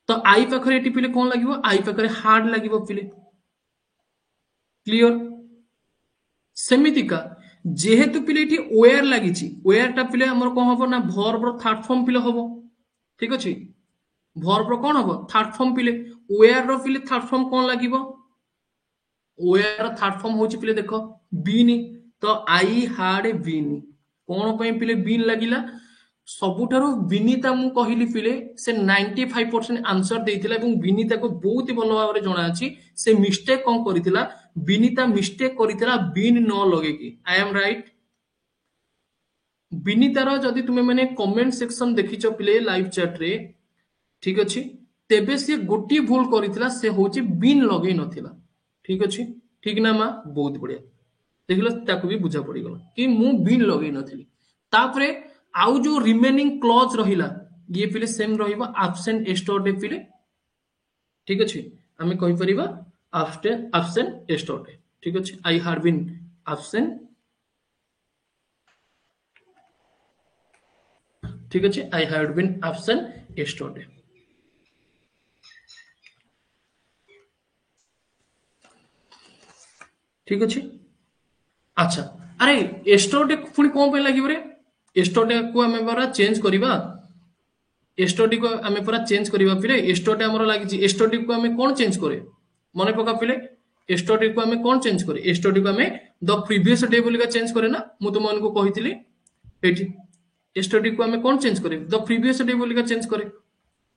तो आई पाखरे एटी पिले कोन लागिवो आई पाखरे हार्ड लागिवो पिले क्लियर सेमितिका जेहेतु पिले एटी वेयर लागिछि वेयर टा पिले हमर कोन हबो ना वर्ब रो थर्ड फॉर्म पिले हबो ठीक अछि वर्ब रो कोन हबो थर्ड फॉर्म पिले वेयर रो पिले थर्ड फॉर्म कोन लागिवो वेयर रो थर्ड फॉर्म होछि पिले देखो बीन तो आई हार्ड बीन कोन पय पिले बीन लागिला सबुठारु विनीता मु कहिली पिले से 95% आंसर देइथिला एवं विनीता को बहुत ही भलो भाबरे जणा अछि से मिस्टेक कोन करिथिला विनीता मिस्टेक करिथिला बीन न लगे कि आई एम राइट विनीतार जदि तुमे माने कमेंट सेक्शन देखिचो पिले लाइव चैट रे ठीक अछि तेबे से गोटी भूल करिथिला से होची बीन लगेई नथिला ठीक अछि ठीक ना मा बहुत बढ़िया देखिलो ताको भी बुझा पड़ी गला कि मु बीन लगेई नथिली तापरे आउ जो रिमेनिंग क्लॉज रहिला ये पिले सेम रहिबा एब्सेंट एस्टोडे पिले ठीक अछि हमें कहि परिबा एब्सेंट एस्टोडे ठीक अछि आई हैव बीन एब्सेंट ठीक अछि आई हैव बीन एब्सेंट एस्टोडे ठीक अछि अच्छा अरे एस्टोडे पुनी कोन पे लागिब रे एस्टोडे को हमें बरा चेंज करिबा एस्टोडी को हमें पूरा चेंज करिबा पिले एस्टोडे हमर लागि छि एस्टोडी को हमें कोन चेंज करे मने पका पिले एस्टोडी को हमें कोन चेंज करे एस्टोडी को हमें द प्रीवियस डे बोलिका चेंज करे ना मु तो मन को कहितली एठी एस्टोडी को हमें कोन चेंज करे द प्रीवियस डे बोलिका चेंज करे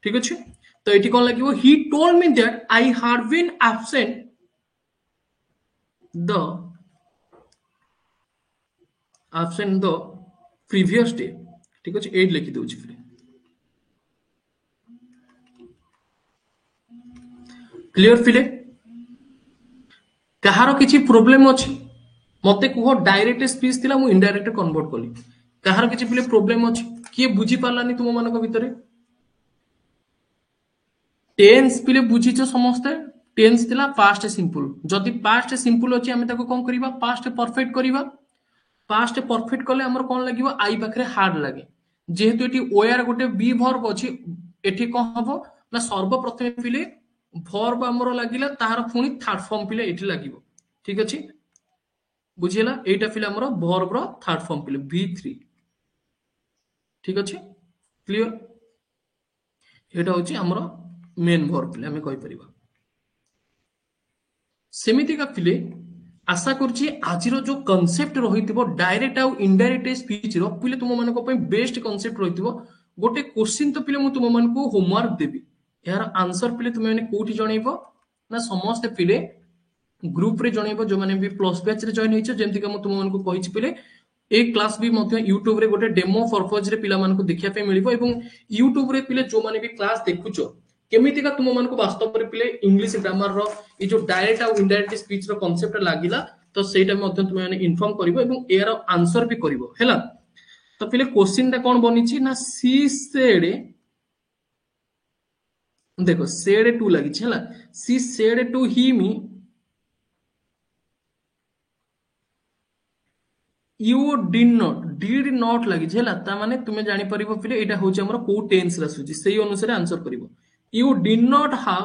ठीक अछि तो एठी कोन लागिवो he told me that I had been absent the previous day ठीक अछि 8 लिखि दउछि फिर क्लियर फिले कहारो किछि प्रॉब्लम अछि मते कुहो डायरेक्ट स्पीच थिला मु इनडायरेक्ट कन्वर्ट कली कहारो किछि फिले प्रॉब्लम अछि किए बुझी पालानी तुम मानको भितरे टेंस पिले बुझीछ समस्त टेंस थिला पास्ट सिंपल जदि पास्ट सिंपल अछि हमें ताको कोन करिबा पास्ट परफेक्ट करिबा पास्ट परफेक्ट कले हमर कोन लागिवो आई पाखरे हार्ड लागे जेहेतु एटी वेयर गोटे बी वर्ब अछि एठी कोन हबो ना सर्वप्रथमे पिले वर्ब हमर लागिला ताहार पुनी थर्ड फॉर्म पिले एठी लागिवो ठीक अछि बुझिला एटा पिले हमर वर्ब रो थर्ड फॉर्म पिले v3 ठीक अछि क्लियर एटा होची हमर मेन वर्ब पिले हमें कहि परिबा सेमिति का पिले आशा करछि आजिरो जो कांसेप्ट रहितिबो डायरेक्ट आ इनडायरेक्ट स्पीच रो पिले तुम मानको पय बेस्ट कांसेप्ट रहितिबो गोटे क्वेश्चन तो पिले मु तुम मानको होमवर्क देबी यार आंसर पिले तुम माने कोठी जणैबो ना समस्त पिले ग्रुप रे जणैबो जो माने भी प्लस बैच रे जॉइन होइछ जेमति कि मु तुम मानको कहिछि पिले ए क्लास भी मध्य YouTube रे गोटे डेमो पर्पज रे पिला मानको देखिया पे मिलिबो एवं YouTube रे पिले जो माने भी क्लास देखुचो केमिति का तुम मानको वास्तव रे पिले इंग्लिश ग्रामर रो ए जो डायरेक्ट आ इनडायरेक्ट स्पीच रो कांसेप्ट लागिला तो सेटा मध्य तुम माने इन्फॉर्म करिवो एवं एरा आंसर भी करिवो हैला तो पिले क्वेश्चन ता कोन बनिछि ना सी सेड देखो सेड टू लागि छै हैला she said to him you did not लागि छै हैला ता माने तुमे जानि परिबो पिले एटा होछि हमर को टेंस रा सुछि सेही अनुसार आंसर करिवो you did not have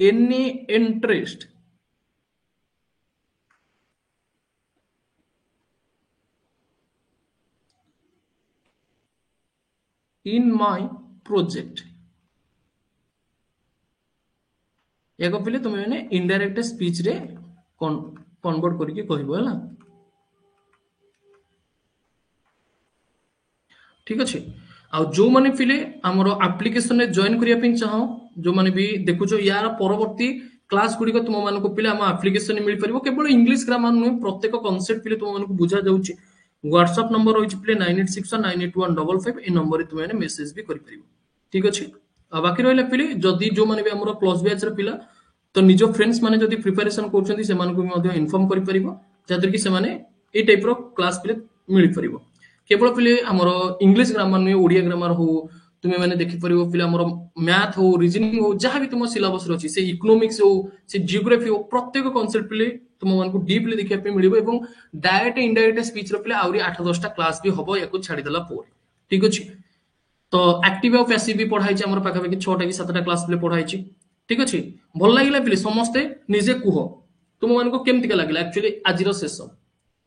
any interest in my project एको पिले तुम माने इनडायरेक्ट स्पीच रे कन्वर्ट करके कहबो हैला ठीक अछि आ जो माने पिले हमर एप्लीकेशन रे जॉइन करिया पिन चाहो जो माने भी देखुचो यार परवर्ती क्लास गुडी को तुम मानको पिले हम एप्लीकेशन मिल परिबो केवल इंग्लिश ग्रामर नु प्रत्येक कांसेप्ट पिले तुम मानको बुझा जाउची व्हाट्सएप नंबर होइछ पिले 9861981155 ए नंबर रे तुम मेसेज भी करि परिबो ठीक अछि आ बाकी रहले पिले जदी जो माने भी हमर प्लस बैच रे पिला तो निज फ्रेंड्स माने जदि प्रिपरेशन करछन्ती से मानको भी इन्फॉर्म करि परिबो जादर कि से माने ए टाइप रो क्लास पिले मिली परिबो केवल पिले हमरो इंग्लिश ग्रामर नुहे ओडिया ग्रामर हो तुमे माने देखि परिबो पिले हमरो मैथ हो रीजनिंग हो जहां भी तुम सिलेबस रछि से इकोनॉमिक्स हो से जियोग्राफी हो प्रत्येक कांसेप्ट पिले तुम मानको डीपली देखिया पे मिलिबो एवं डायरेक्ट इनडायरेक्ट स्पीच रो पिले आउरी 8-10 टा क्लास भी हबो याको छाडी देला पोर ठीक अछि तो एक्टिव और पैसिव भी पढ़ाई छी हमर पाखा पाखि 6टा कि 7टा क्लास पिले पढ़ाई छी ठीक अछि भल लागिला पिले समस्ते निजे कुह तुम मानको केमति का लागिला एक्चुअली आजिरो सेशन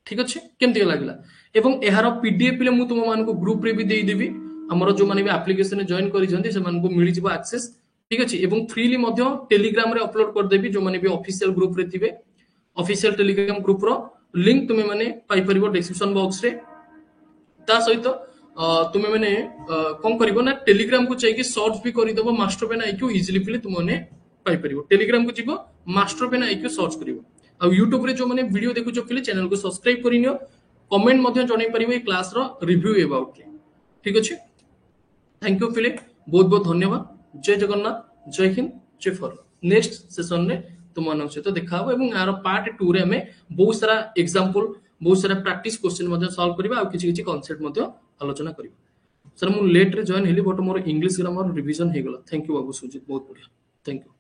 ठीक अछि केमति का लागिला एवं एहार पीडीएफ पिले मु तुम मानको ग्रुप रे भी देई देबी हमर जो माने भी एप्लीकेशन रे जॉइन करि जंती से मानको मिली जिवो एक्सेस ठीक अछि एवं फ्रीली मध्य टेलीग्राम रे अपलोड कर देबी जो माने भी ऑफिशियल ग्रुप रे थिबे ऑफिशियल टेलीग्राम ग्रुप रो लिंक तुमे माने पाई परिबो डिस्क्रिप्शन बॉक्स रे ता सहित तुमे माने कोन करिवो ना टेलीग्राम को चाहिए सर्च भी करि दबो मास्टर पेन आईक्यू इजीली फिले तुम माने पाई परिबो टेलीग्राम को जीवो मास्टर पेन आईक्यू सर्च करिवो आ यूट्यूब रे जो माने वीडियो देखु जो फिले चैनल को सब्सक्राइब करिनियो कमेंट मध्ये जणै परिबो ए क्लास रो रिव्यू अबाउट ठीक अछि थैंक यू फिले बहुत बहुत धन्यवाद जय जगन्नाथ जय हिंद जय फॉर नेक्स्ट सेशन रे तुम मानक सहित देखा हो एवं यार पार्ट 2 रे हमें बहुत सारा एग्जांपल बहुत सारा प्रैक्टिस क्वेश्चन मध्ये सॉल्व करबा आ किछि किछि कांसेप्ट मध्ये आलोचना करबा सर मु लेट रे जॉइन हेली बट मोर इंग्लिश ग्रामर रिवीजन हे गेला थैंक यू बाबू सुजीत बहुत बढ़िया थैंक यू